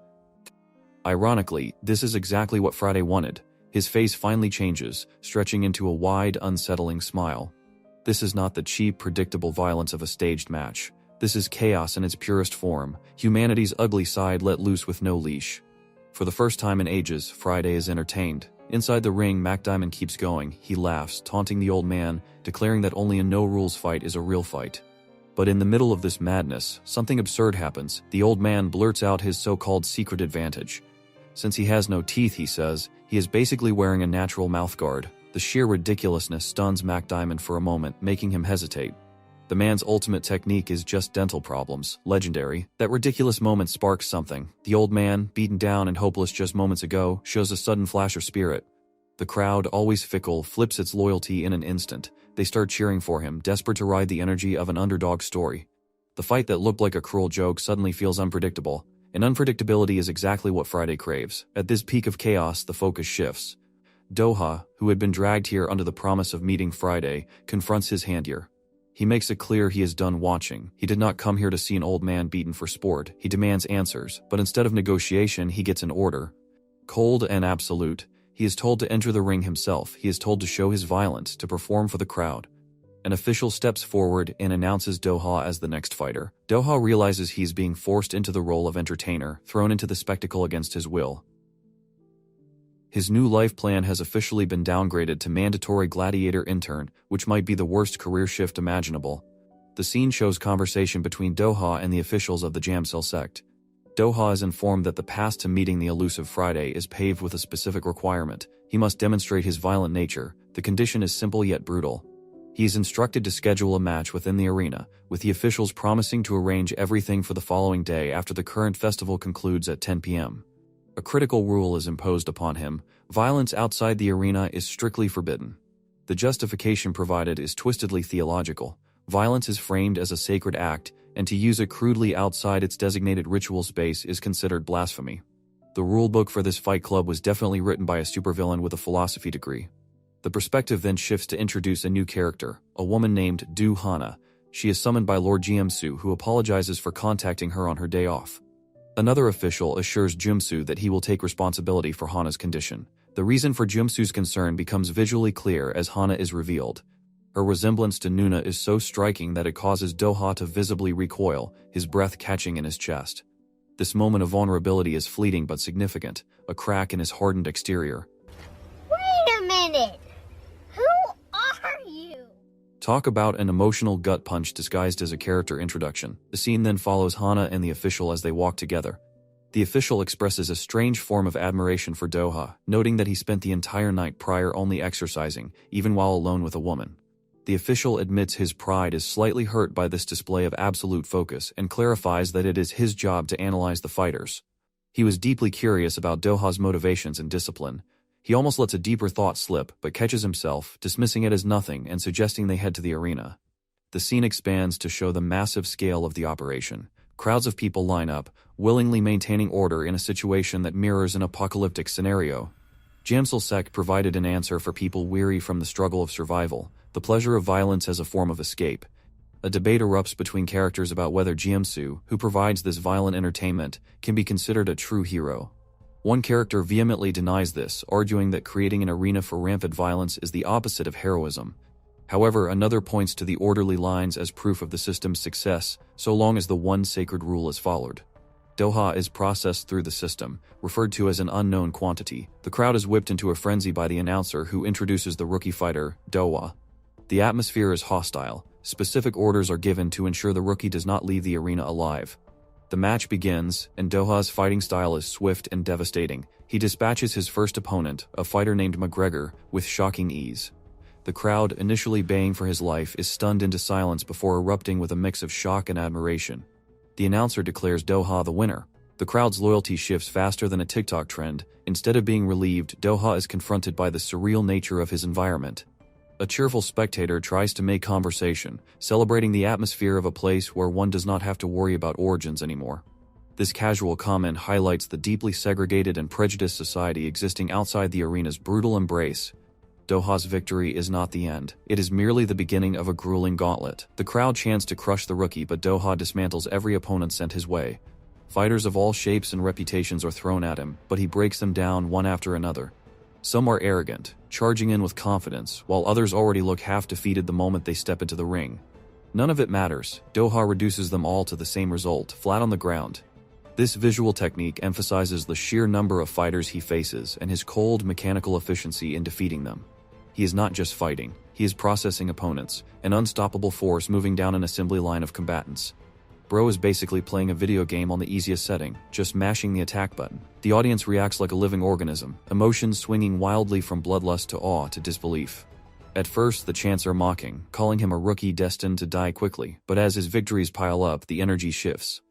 Ironically, this is exactly what Friday wanted. His face finally changes, stretching into a wide, unsettling smile. This is not the cheap, predictable violence of a staged match. This is chaos in its purest form, humanity's ugly side let loose with no leash. For the first time in ages, Friday is entertained. Inside the ring, MacDiamond keeps going. He laughs, taunting the old man, declaring that only a no-rules fight is a real fight. But in the middle of this madness, something absurd happens. The old man blurts out his so-called secret advantage. Since he has no teeth, he says, he is basically wearing a natural mouthguard. The sheer ridiculousness stuns MacDiamond for a moment, making him hesitate. The man's ultimate technique is just dental problems, legendary. That ridiculous moment sparks something. The old man, beaten down and hopeless just moments ago, shows a sudden flash of spirit. The crowd, always fickle, flips its loyalty in an instant. They start cheering for him, desperate to ride the energy of an underdog story. The fight that looked like a cruel joke suddenly feels unpredictable, and unpredictability is exactly what Friday craves. At this peak of chaos, the focus shifts. Doha, who had been dragged here under the promise of meeting Friday, confronts his handyer. He makes it clear he is done watching. He did not come here to see an old man beaten for sport. He demands answers, but instead of negotiation, he gets an order. Cold and absolute, he is told to enter the ring himself. He is told to show his violence, to perform for the crowd. An official steps forward and announces Doha as the next fighter. Doha realizes he's being forced into the role of entertainer, thrown into the spectacle against his will. His new life plan has officially been downgraded to mandatory gladiator intern, which might be the worst career shift imaginable. The scene shows conversation between Doha and the officials of the Jamcell sect. Doha is informed that the path to meeting the elusive Friday is paved with a specific requirement. He must demonstrate his violent nature. The condition is simple yet brutal. He is instructed to schedule a match within the arena, with the officials promising to arrange everything for the following day after the current festival concludes at 10 p.m. A critical rule is imposed upon him: violence outside the arena is strictly forbidden. The justification provided is twistedly theological. Violence is framed as a sacred act, and to use it crudely outside its designated ritual space is considered blasphemy. The rulebook for this fight club was definitely written by a supervillain with a philosophy degree. The perspective then shifts to introduce a new character, a woman named Du Hana. She is summoned by Lord Jiamsu, who apologizes for contacting her on her day off. Another official assures Jumsu that he will take responsibility for Hana's condition. The reason for Jumsu's concern becomes visually clear as Hana is revealed. Her resemblance to Nuna is so striking that it causes Doha to visibly recoil, his breath catching in his chest. This moment of vulnerability is fleeting but significant, a crack in his hardened exterior. Wait a minute! Who are you? Talk about an emotional gut punch disguised as a character introduction. The scene then follows Hana and the official as they walk together. The official expresses a strange form of admiration for Doha, noting that he spent the entire night prior only exercising, even while alone with a woman. The official admits his pride is slightly hurt by this display of absolute focus and clarifies that it is his job to analyze the fighters. He was deeply curious about Doha's motivations and discipline. He almost lets a deeper thought slip, but catches himself, dismissing it as nothing and suggesting they head to the arena. The scene expands to show the massive scale of the operation. Crowds of people line up, willingly maintaining order in a situation that mirrors an apocalyptic scenario. Jamcell sect provided an answer for people weary from the struggle of survival, the pleasure of violence as a form of escape. A debate erupts between characters about whether Jiamsu, who provides this violent entertainment, can be considered a true hero. One character vehemently denies this, arguing that creating an arena for rampant violence is the opposite of heroism. However, another points to the orderly lines as proof of the system's success, so long as the one sacred rule is followed. Doha is processed through the system, referred to as an unknown quantity. The crowd is whipped into a frenzy by the announcer who introduces the rookie fighter, Doha. The atmosphere is hostile. Specific orders are given to ensure the rookie does not leave the arena alive. The match begins, and Doha's fighting style is swift and devastating. He dispatches his first opponent, a fighter named McGregor, with shocking ease. The crowd, initially baying for his life, is stunned into silence before erupting with a mix of shock and admiration. The announcer declares Doha the winner. The crowd's loyalty shifts faster than a TikTok trend. Instead of being relieved, Doha is confronted by the surreal nature of his environment. A cheerful spectator tries to make conversation, celebrating the atmosphere of a place where one does not have to worry about origins anymore. This casual comment highlights the deeply segregated and prejudiced society existing outside the arena's brutal embrace. Doha's victory is not the end. It is merely the beginning of a grueling gauntlet. The crowd chants to crush the rookie, but Doha dismantles every opponent sent his way. Fighters of all shapes and reputations are thrown at him, but he breaks them down one after another. Some are arrogant, charging in with confidence, while others already look half-defeated the moment they step into the ring. None of it matters. Doha reduces them all to the same result, flat on the ground. This visual technique emphasizes the sheer number of fighters he faces and his cold, mechanical efficiency in defeating them. He is not just fighting, he is processing opponents, an unstoppable force moving down an assembly line of combatants. Bro is basically playing a video game on the easiest setting, just mashing the attack button. The audience reacts like a living organism, emotions swinging wildly from bloodlust to awe to disbelief. At first, the chants are mocking, calling him a rookie destined to die quickly, but as his victories pile up, the energy shifts.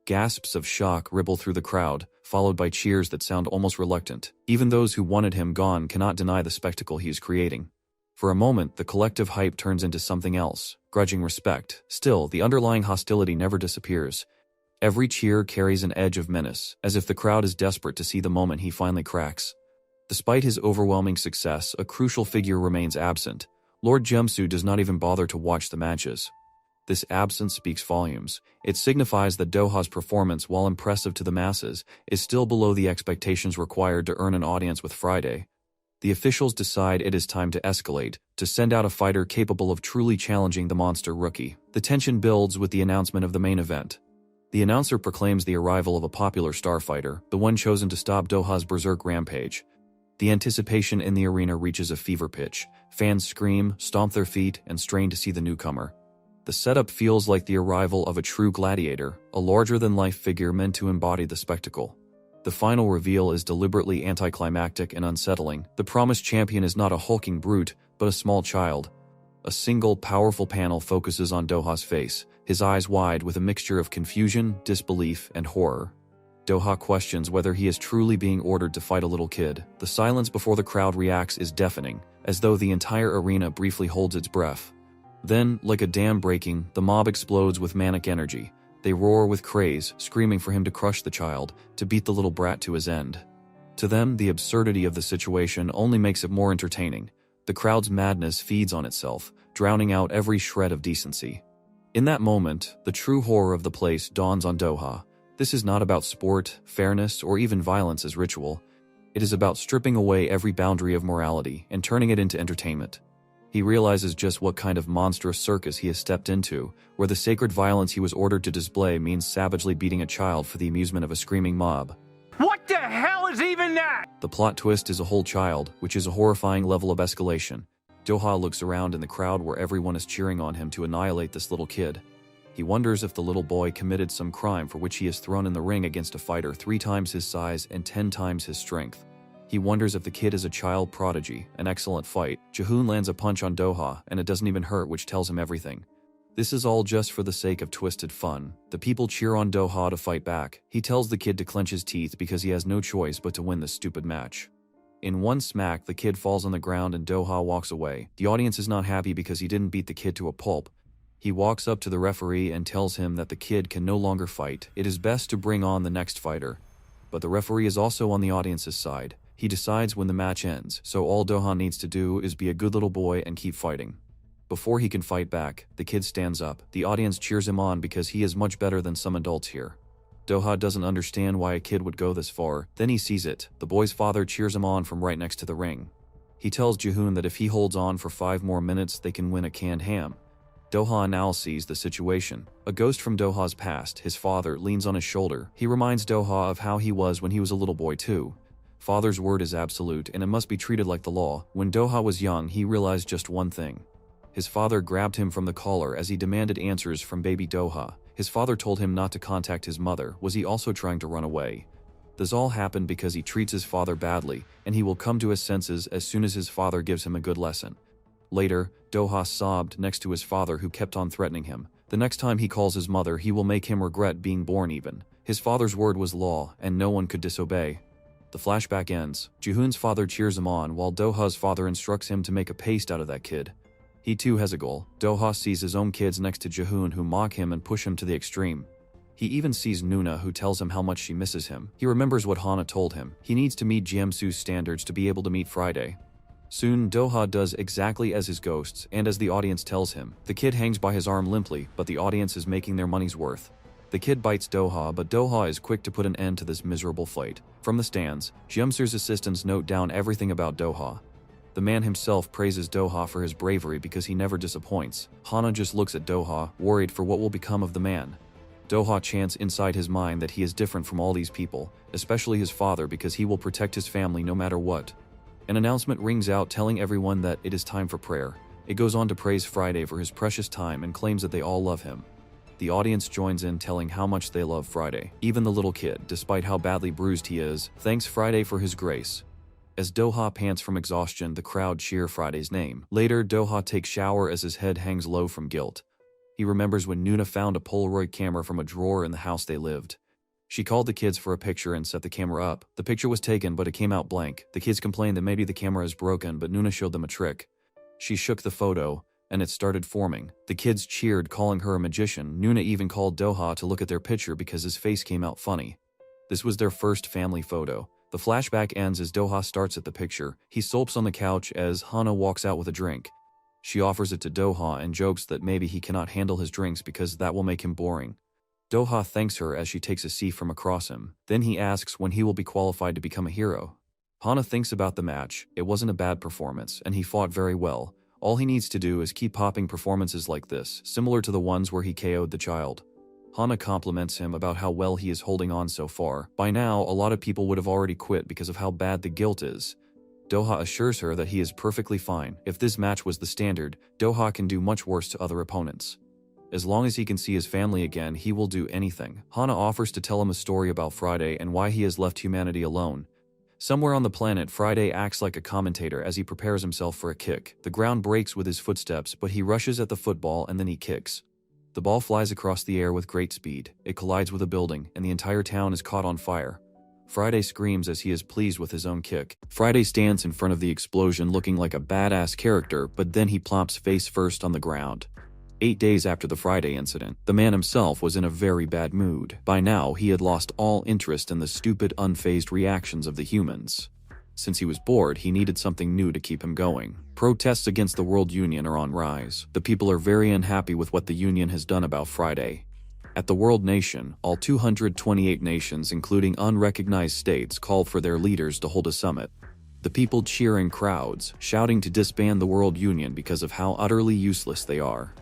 Gasps of shock ripple through the crowd, followed by cheers that sound almost reluctant. Even those who wanted him gone cannot deny the spectacle he is creating. For a moment, the collective hype turns into something else, grudging respect. Still, the underlying hostility never disappears. Every cheer carries an edge of menace, as if the crowd is desperate to see the moment he finally cracks. Despite his overwhelming success, a crucial figure remains absent. Lord Jumsu does not even bother to watch the matches. This absence speaks volumes. It signifies that Doha's performance, while impressive to the masses, is still below the expectations required to earn an audience with Friday. The officials decide it is time to escalate, to send out a fighter capable of truly challenging the monster rookie. The tension builds with the announcement of the main event. The announcer proclaims the arrival of a popular starfighter, the one chosen to stop Doha's berserk rampage. The anticipation in the arena reaches a fever pitch. Fans scream, stomp their feet, and strain to see the newcomer. The setup feels like the arrival of a true gladiator, a larger-than-life figure meant to embody the spectacle. The final reveal is deliberately anticlimactic and unsettling. The promised champion is not a hulking brute, but a small child. A single, powerful panel focuses on Doha's face, his eyes wide with a mixture of confusion, disbelief, and horror. Doha questions whether he is truly being ordered to fight a little kid. The silence before the crowd reacts is deafening, as though the entire arena briefly holds its breath. Then, like a dam breaking, the mob explodes with manic energy. They roar with craze, screaming for him to crush the child, to beat the little brat to his end. To them, the absurdity of the situation only makes it more entertaining. The crowd's madness feeds on itself, drowning out every shred of decency. In that moment, the true horror of the place dawns on Doha. This is not about sport, fairness, or even violence as ritual. It is about stripping away every boundary of morality and turning it into entertainment. He realizes just what kind of monstrous circus he has stepped into, where the sacred violence he was ordered to display means savagely beating a child for the amusement of a screaming mob. What the hell is even that? The plot twist is a whole child, which is a horrifying level of escalation. Doha looks around in the crowd where everyone is cheering on him to annihilate this little kid. He wonders if the little boy committed some crime for which he is thrown in the ring against a fighter 3 times his size and 10 times his strength. He wonders if the kid is a child prodigy, an excellent fight. Jahoon lands a punch on Doha, and it doesn't even hurt, which tells him everything. This is all just for the sake of twisted fun. The people cheer on Doha to fight back. He tells the kid to clench his teeth because he has no choice but to win this stupid match. In one smack, the kid falls on the ground and Doha walks away. The audience is not happy because he didn't beat the kid to a pulp. He walks up to the referee and tells him that the kid can no longer fight. It is best to bring on the next fighter. But the referee is also on the audience's side. He decides when the match ends, so all Doha needs to do is be a good little boy and keep fighting. Before he can fight back, the kid stands up. The audience cheers him on because he is much better than some adults here. Doha doesn't understand why a kid would go this far. Then he sees it. The boy's father cheers him on from right next to the ring. He tells Jahoon that if he holds on for 5 more minutes, they can win a canned ham. Doha now sees the situation. A ghost from Doha's past, his father, leans on his shoulder. He reminds Doha of how he was when he was a little boy too. Father's word is absolute and it must be treated like the law. When Doha was young, he realized just one thing. His father grabbed him from the collar as he demanded answers from baby Doha. His father told him not to contact his mother. Was he also trying to run away? This all happened because he treats his father badly, and he will come to his senses as soon as his father gives him a good lesson. Later, Doha sobbed next to his father who kept on threatening him. The next time he calls his mother, he will make him regret being born even. His father's word was law, and no one could disobey. The flashback ends. Jihoon's father cheers him on while Doha's father instructs him to make a paste out of that kid. He too has a goal. Doha sees his own kids next to Jihoon who mock him and push him to the extreme. He even sees Nuna who tells him how much she misses him. He remembers what Hana told him. He needs to meet Jiamsu's standards to be able to meet Friday. Soon, Doha does exactly as his ghosts and as the audience tells him. The kid hangs by his arm limply, but the audience is making their money's worth. The kid bites Doha, but Doha is quick to put an end to this miserable fight. From the stands, Jiamsu's assistants note down everything about Doha. The man himself praises Doha for his bravery because he never disappoints. Hana just looks at Doha, worried for what will become of the man. Doha chants inside his mind that he is different from all these people, especially his father, because he will protect his family no matter what. An announcement rings out telling everyone that it is time for prayer. It goes on to praise Friday for his precious time and claims that they all love him. The audience joins in telling how much they love Friday. Even the little kid, despite how badly bruised he is, thanks Friday for his grace. As Doha pants from exhaustion, the crowd cheer Friday's name. Later, Doha takes shower as his head hangs low from guilt. He remembers when Nuna found a Polaroid camera from a drawer in the house they lived. She called the kids for a picture and set the camera up. The picture was taken, but it came out blank. The kids complained that maybe the camera is broken, but Nuna showed them a trick. She shook the photo, and it started forming. The kids cheered, calling her a magician. Nuna even called Doha to look at their picture because his face came out funny. This was their first family photo. The flashback ends as Doha starts at the picture. He sulks on the couch as Hana walks out with a drink. She offers it to Doha and jokes that maybe he cannot handle his drinks because that will make him boring. Doha thanks her as she takes a seat from across him. Then he asks when he will be qualified to become a hero. Hana thinks about the match. It wasn't a bad performance, and he fought very well. All he needs to do is keep popping performances like this, similar to the ones where he KO'd the child. Hana compliments him about how well he is holding on so far. By now, a lot of people would have already quit because of how bad the guilt is. Doha assures her that he is perfectly fine. If this match was the standard, Doha can do much worse to other opponents. As long as he can see his family again, he will do anything. Hana offers to tell him a story about Friday and why he has left humanity alone. Somewhere on the planet, Friday acts like a commentator as he prepares himself for a kick. The ground breaks with his footsteps, but he rushes at the football and then he kicks. The ball flies across the air with great speed. It collides with a building, and the entire town is caught on fire. Friday screams as he is pleased with his own kick. Friday stands in front of the explosion looking like a badass character, but then he plops face first on the ground. 8 days after the Friday incident, the man himself was in a very bad mood. By now, he had lost all interest in the stupid, unfazed reactions of the humans. Since he was bored, he needed something new to keep him going. Protests against the World Union are on rise. The people are very unhappy with what the Union has done about Friday. At the World Nation, all 228 nations, including unrecognized states, called for their leaders to hold a summit. The people cheer in crowds, shouting to disband the World Union because of how utterly useless they are.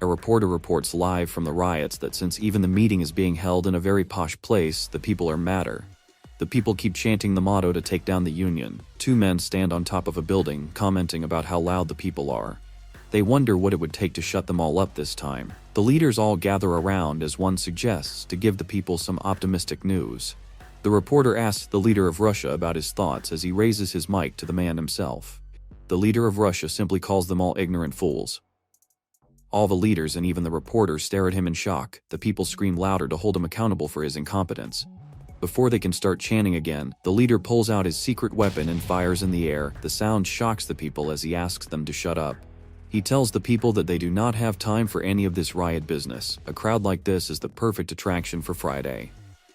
A reporter reports live from the riots that since even the meeting is being held in a very posh place, the people are madder. The people keep chanting the motto to take down the Union. 2 men stand on top of a building, commenting about how loud the people are. They wonder what it would take to shut them all up this time. The leaders all gather around as one suggests to give the people some optimistic news. The reporter asks the leader of Russia about his thoughts as he raises his mic to the man himself. The leader of Russia simply calls them all ignorant fools. All the leaders and even the reporter stare at him in shock. The people scream louder to hold him accountable for his incompetence. Before they can start chanting again, the leader pulls out his secret weapon and fires in the air. The sound shocks the people as he asks them to shut up. He tells the people that they do not have time for any of this riot business. A crowd like this is the perfect attraction for Friday.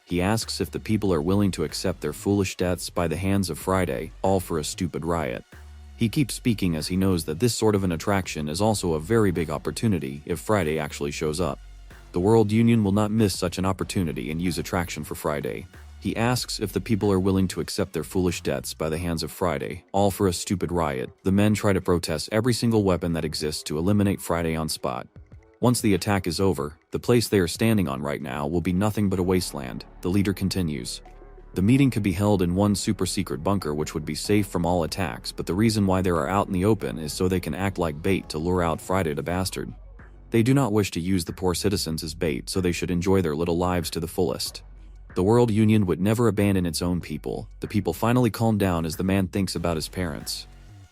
He asks if the people are willing to accept their foolish deaths by the hands of Friday, all for a stupid riot. He keeps speaking as he knows that this sort of an attraction is also a very big opportunity if Friday actually shows up. The World Union will not miss such an opportunity and use attraction for Friday. He asks if the people are willing to accept their foolish deaths by the hands of Friday, all for a stupid riot. The men try to protest every single weapon that exists to eliminate Friday on spot. Once the attack is over, the place they are standing on right now will be nothing but a wasteland, the leader continues. The meeting could be held in one super-secret bunker which would be safe from all attacks, but the reason why they are out in the open is so they can act like bait to lure out Friday the Bastard. They do not wish to use the poor citizens as bait, so they should enjoy their little lives to the fullest. The World Union would never abandon its own people. The people finally calm down as the man thinks about his parents.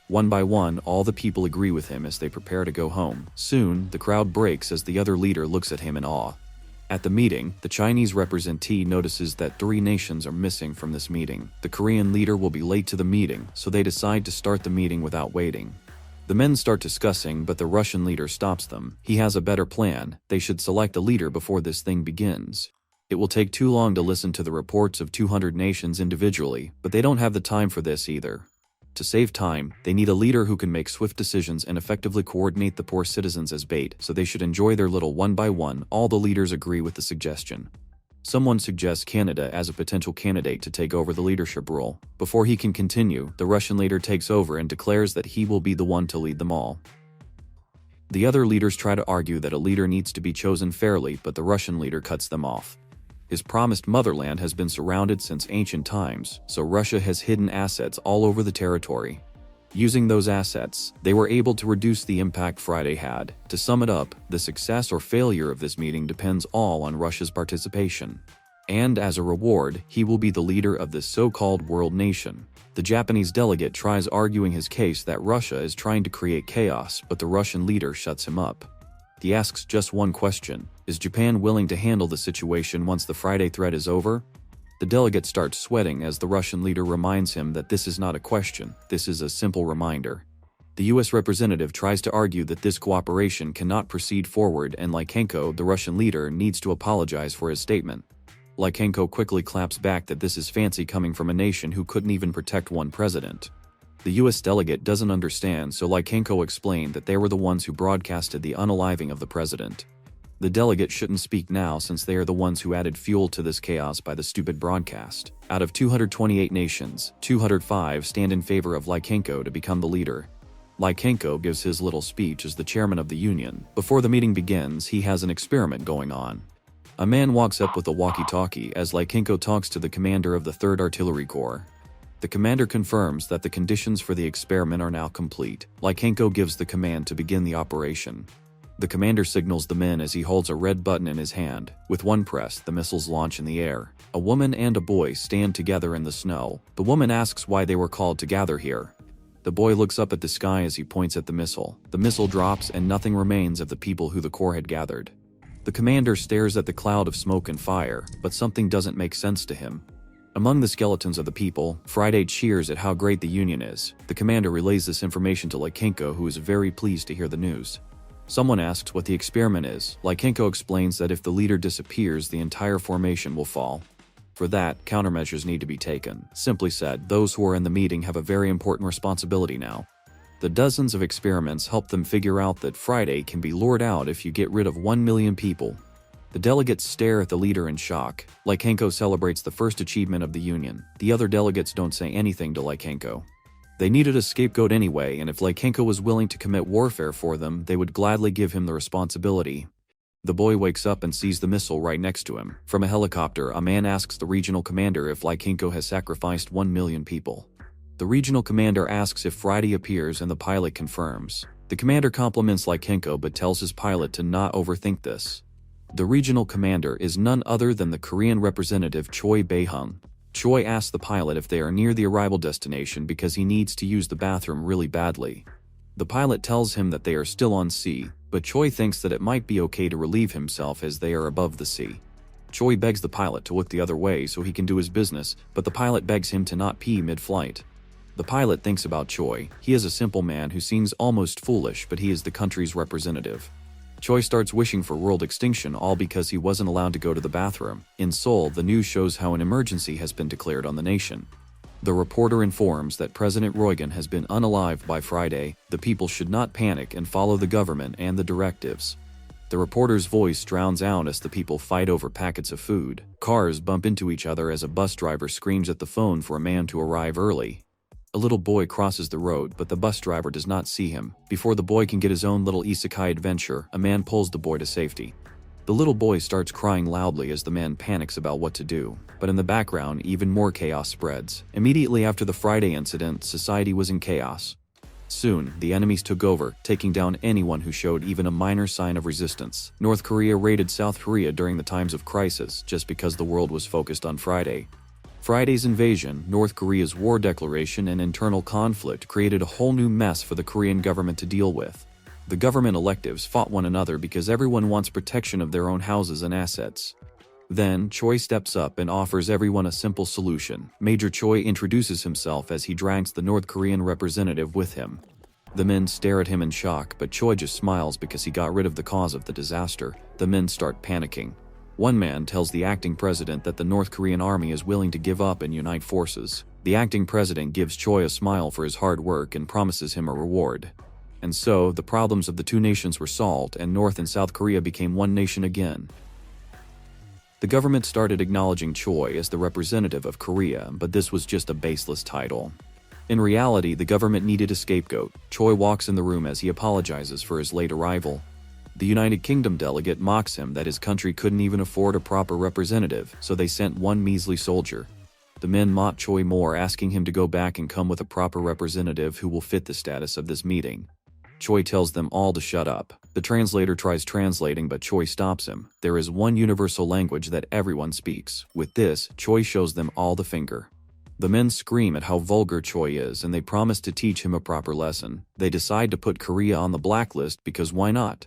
One by one, all the people agree with him as they prepare to go home. Soon, the crowd breaks as the other leader looks at him in awe. At the meeting, the Chinese representee notices that 3 nations are missing from this meeting. The Korean leader will be late to the meeting, so they decide to start the meeting without waiting. The men start discussing, but the Russian leader stops them. He has a better plan. They should select a leader before this thing begins. It will take too long to listen to the reports of 200 nations individually, but they don't have the time for this either. To save time, they need a leader who can make swift decisions and effectively coordinate the poor citizens as bait, so they should enjoy their little one by one. All the leaders agree with the suggestion. Someone suggests Canada as a potential candidate to take over the leadership role. Before he can continue, the Russian leader takes over and declares that he will be the one to lead them all. The other leaders try to argue that a leader needs to be chosen fairly, but the Russian leader cuts them off. His promised motherland has been surrounded since ancient times, so Russia has hidden assets all over the territory. Using those assets, they were able to reduce the impact Friday had. To sum it up, the success or failure of this meeting depends all on Russia's participation. And as a reward, he will be the leader of this so-called world nation. The Japanese delegate tries arguing his case that Russia is trying to create chaos, but the Russian leader shuts him up. He asks just one question: is Japan willing to handle the situation once the Friday threat is over? The delegate starts sweating as the Russian leader reminds him that this is not a question, this is a simple reminder. The US representative tries to argue that this cooperation cannot proceed forward, and Lychenko, the Russian leader, needs to apologize for his statement. Lychenko quickly claps back that this is fancy coming from a nation who couldn't even protect one president. The US delegate doesn't understand, so Lychenko explained that they were the ones who broadcasted the unaliving of the president. The delegate shouldn't speak now since they are the ones who added fuel to this chaos by the stupid broadcast. Out of 228 nations, 205 stand in favor of Lychenko to become the leader. Lychenko gives his little speech as the chairman of the union. Before the meeting begins, he has an experiment going on. A man walks up with a walkie-talkie as Lychenko talks to the commander of the 3rd Artillery Corps. The commander confirms that the conditions for the experiment are now complete. Lychenko gives the command to begin the operation. The commander signals the men as he holds a red button in his hand. With one press, the missiles launch in the air. A woman and a boy stand together in the snow. The woman asks why they were called to gather here. The boy looks up at the sky as he points at the missile. The missile drops and nothing remains of the people who the Corps had gathered. The commander stares at the cloud of smoke and fire, but something doesn't make sense to him. Among the skeletons of the people, Friday cheers at how great the Union is. The commander relays this information to Lychenko, who is very pleased to hear the news. Someone asks what the experiment is. Lychenko explains that if the leader disappears, the entire formation will fall. For that, countermeasures need to be taken. Simply said, those who are in the meeting have a very important responsibility now. The dozens of experiments help them figure out that Friday can be lured out if you get rid of 1 million people. The delegates stare at the leader in shock. Lychenko celebrates the first achievement of the Union. The other delegates don't say anything to Lychenko. They needed a scapegoat anyway, and if Lychenko was willing to commit warfare for them, they would gladly give him the responsibility. The boy wakes up and sees the missile right next to him. From a helicopter, a man asks the regional commander if Lychenko has sacrificed 1 million people. The regional commander asks if Friday appears and the pilot confirms. The commander compliments Lychenko but tells his pilot to not overthink this. The regional commander is none other than the Korean representative Choi Bae-hung. Choi asks the pilot if they are near the arrival destination because he needs to use the bathroom really badly. The pilot tells him that they are still on sea, but Choi thinks that it might be okay to relieve himself as they are above the sea. Choi begs the pilot to look the other way so he can do his business, but the pilot begs him to not pee mid-flight. The pilot thinks about Choi. He is a simple man who seems almost foolish, but he is the country's representative. Choi starts wishing for world extinction, all because he wasn't allowed to go to the bathroom. In Seoul, the news shows how an emergency has been declared on the nation. The reporter informs that President Roigan has been unalived by Friday. The people should not panic and follow the government and the directives. The reporter's voice drowns out as the people fight over packets of food. Cars bump into each other as a bus driver screams at the phone for a man to arrive early. A little boy crosses the road, but the bus driver does not see him. Before the boy can get his own little isekai adventure, a man pulls the boy to safety. The little boy starts crying loudly as the man panics about what to do. But in the background, even more chaos spreads. Immediately after the Friday incident, society was in chaos. Soon, the enemies took over, taking down anyone who showed even a minor sign of resistance. North Korea raided South Korea during the times of crisis, just because the world was focused on Friday. Friday's invasion, North Korea's war declaration, and internal conflict created a whole new mess for the Korean government to deal with. The government electives fought one another because everyone wants protection of their own houses and assets. Then, Choi steps up and offers everyone a simple solution. Major Choi introduces himself as he drags the North Korean representative with him. The men stare at him in shock, but Choi just smiles because he got rid of the cause of the disaster. The men start panicking. One man tells the acting president that the North Korean army is willing to give up and unite forces. The acting president gives Choi a smile for his hard work and promises him a reward. And so, the problems of the two nations were solved, and North and South Korea became one nation again. The government started acknowledging Choi as the representative of Korea, but this was just a baseless title. In reality, the government needed a scapegoat. Choi walks in the room as he apologizes for his late arrival. The United Kingdom delegate mocks him that his country couldn't even afford a proper representative, so they sent one measly soldier. The men mock Choi more, asking him to go back and come with a proper representative who will fit the status of this meeting. Choi tells them all to shut up. The translator tries translating, but Choi stops him. There is one universal language that everyone speaks. With this, Choi shows them all the finger. The men scream at how vulgar Choi is, and they promise to teach him a proper lesson. They decide to put Korea on the blacklist because why not?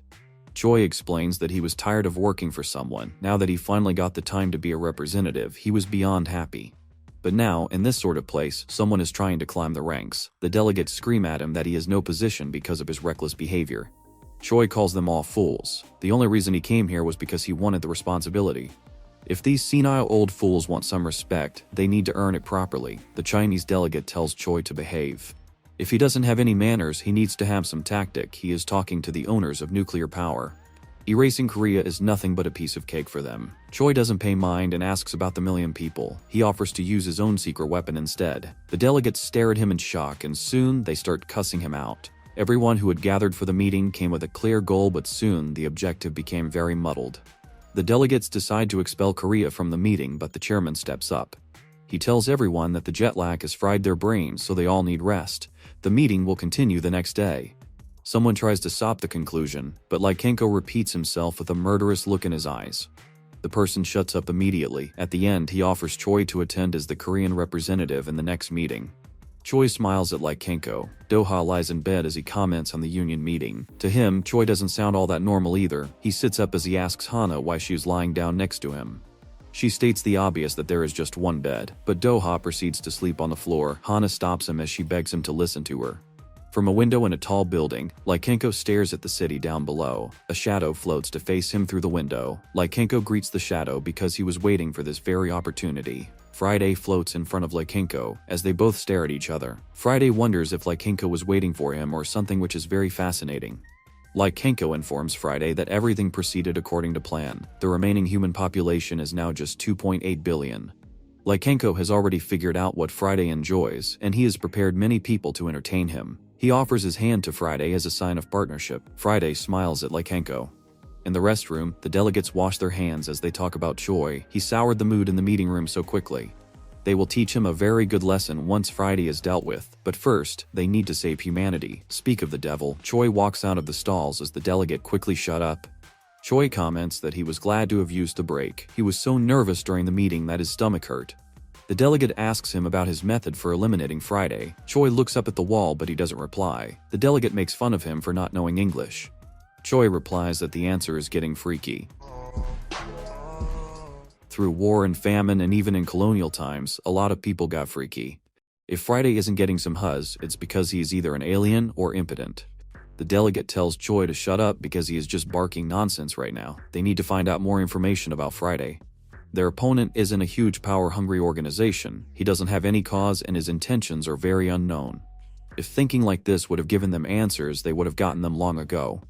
Choi explains that he was tired of working for someone. Now that he finally got the time to be a representative, he was beyond happy. But now, in this sort of place, someone is trying to climb the ranks. The delegates scream at him that he has no position because of his reckless behavior. Choi calls them all fools. The only reason he came here was because he wanted the responsibility. If these senile old fools want some respect, they need to earn it properly. The Chinese delegate tells Choi to behave. If he doesn't have any manners, he needs to have some tactic. He is talking to the owners of nuclear power. Erasing Korea is nothing but a piece of cake for them. Choi doesn't pay mind and asks about the million people. He offers to use his own secret weapon instead. The delegates stare at him in shock, and soon they start cussing him out. Everyone who had gathered for the meeting came with a clear goal, but soon the objective became very muddled. The delegates decide to expel Korea from the meeting, but the chairman steps up. He tells everyone that the jet lag has fried their brains, so they all need rest. The meeting will continue the next day. Someone tries to stop the conclusion, but Lykenko repeats himself with a murderous look in his eyes. The person shuts up immediately. At the end, he offers Choi to attend as the Korean representative in the next meeting. Choi smiles at Lykenko. Doha lies in bed as he comments on the union meeting. To him, Choi doesn't sound all that normal either. He sits up as he asks Hana why she is lying down next to him. She states the obvious that there is just one bed, but Doha proceeds to sleep on the floor. Hana stops him as she begs him to listen to her. From a window in a tall building, Lykenko stares at the city down below. A shadow floats to face him through the window. Lykenko greets the shadow because he was waiting for this very opportunity. Friday floats in front of Lykenko as they both stare at each other. Friday wonders if Lykenko was waiting for him or something, which is very fascinating. Lykenko informs Friday that everything proceeded according to plan. The remaining human population is now just 2.8 billion. Lykenko has already figured out what Friday enjoys, and he has prepared many people to entertain him. He offers his hand to Friday as a sign of partnership. Friday smiles at Lykenko. In the restroom, the delegates wash their hands as they talk about Choi. He soured the mood in the meeting room so quickly. They will teach him a very good lesson once Friday is dealt with, but first, they need to save humanity. Speak of the devil, Choi walks out of the stalls as the delegate quickly shut up. Choi comments that he was glad to have used the break. He was so nervous during the meeting that his stomach hurt. The delegate asks him about his method for eliminating Friday. Choi looks up at the wall, but he doesn't reply. The delegate makes fun of him for not knowing English. Choi replies that the answer is getting freaky. Through war and famine, and even in colonial times, a lot of people got freaky. If Friday isn't getting some huzz, it's because he is either an alien or impotent. The delegate tells Choi to shut up because he is just barking nonsense right now. They need to find out more information about Friday. Their opponent isn't a huge power-hungry organization. He doesn't have any cause, and his intentions are very unknown. If thinking like this would have given them answers, they would have gotten them long ago.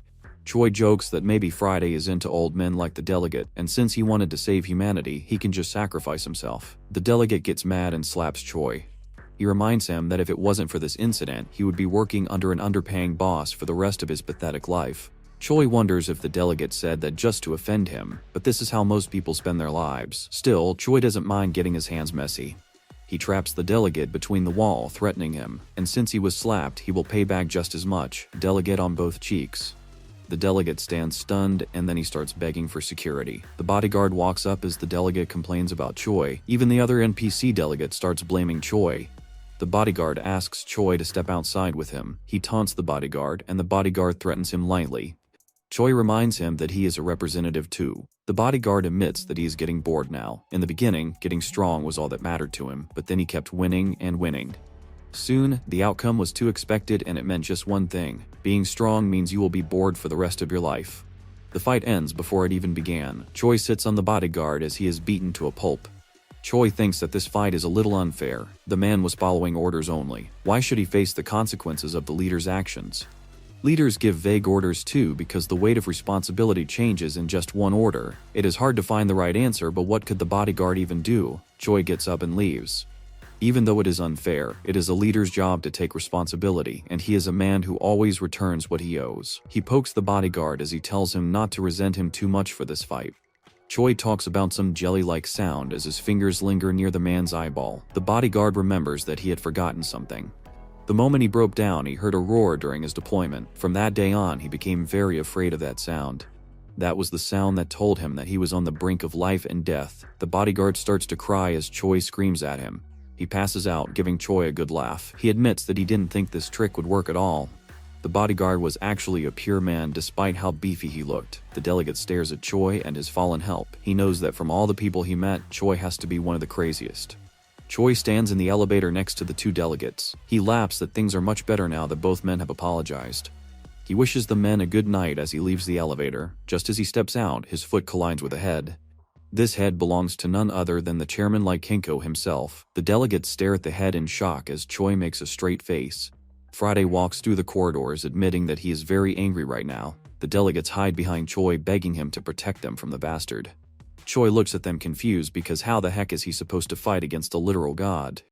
Choi jokes that maybe Friday is into old men like the delegate, and since he wanted to save humanity, he can just sacrifice himself. The delegate gets mad and slaps Choi. He reminds him that if it wasn't for this incident, he would be working under an underpaying boss for the rest of his pathetic life. Choi wonders if the delegate said that just to offend him, but this is how most people spend their lives. Still, Choi doesn't mind getting his hands messy. He traps the delegate between the wall, threatening him, and since he was slapped, he will pay back just as much, delegate on both cheeks. The delegate stands stunned, and then he starts begging for security. The bodyguard walks up as the delegate complains about Choi. Even the other NPC delegate starts blaming Choi. The bodyguard asks Choi to step outside with him. He taunts the bodyguard, and the bodyguard threatens him lightly. Choi reminds him that he is a representative too. The bodyguard admits that he is getting bored now. In the beginning, getting strong was all that mattered to him, but then he kept winning and winning. Soon, the outcome was too expected and it meant just one thing. Being strong means you will be bored for the rest of your life. The fight ends before it even began. Choi sits on the bodyguard as he is beaten to a pulp. Choi thinks that this fight is a little unfair. The man was following orders only. Why should he face the consequences of the leader's actions? Leaders give vague orders too because the weight of responsibility changes in just one order. It is hard to find the right answer, but what could the bodyguard even do? Choi gets up and leaves. Even though it is unfair, it is a leader's job to take responsibility, and he is a man who always returns what he owes. He pokes the bodyguard as he tells him not to resent him too much for this fight. Choi talks about some jelly-like sound as his fingers linger near the man's eyeball. The bodyguard remembers that he had forgotten something. The moment he broke down, he heard a roar during his deployment. From that day on, he became very afraid of that sound. That was the sound that told him that he was on the brink of life and death. The bodyguard starts to cry as Choi screams at him. He passes out, giving Choi a good laugh. He admits that he didn't think this trick would work at all. The bodyguard was actually a pure man despite how beefy he looked. The delegate stares at Choi and his fallen help. He knows that from all the people he met, Choi has to be one of the craziest. Choi stands in the elevator next to the two delegates. He laughs that things are much better now that both men have apologized. He wishes the men a good night as he leaves the elevator. Just as he steps out, his foot collides with a head. This head belongs to none other than the chairman Lykenko himself. The delegates stare at the head in shock as Choi makes a straight face. Friday walks through the corridors admitting that he is very angry right now. The delegates hide behind Choi, begging him to protect them from the bastard. Choi looks at them confused because how the heck is he supposed to fight against a literal god?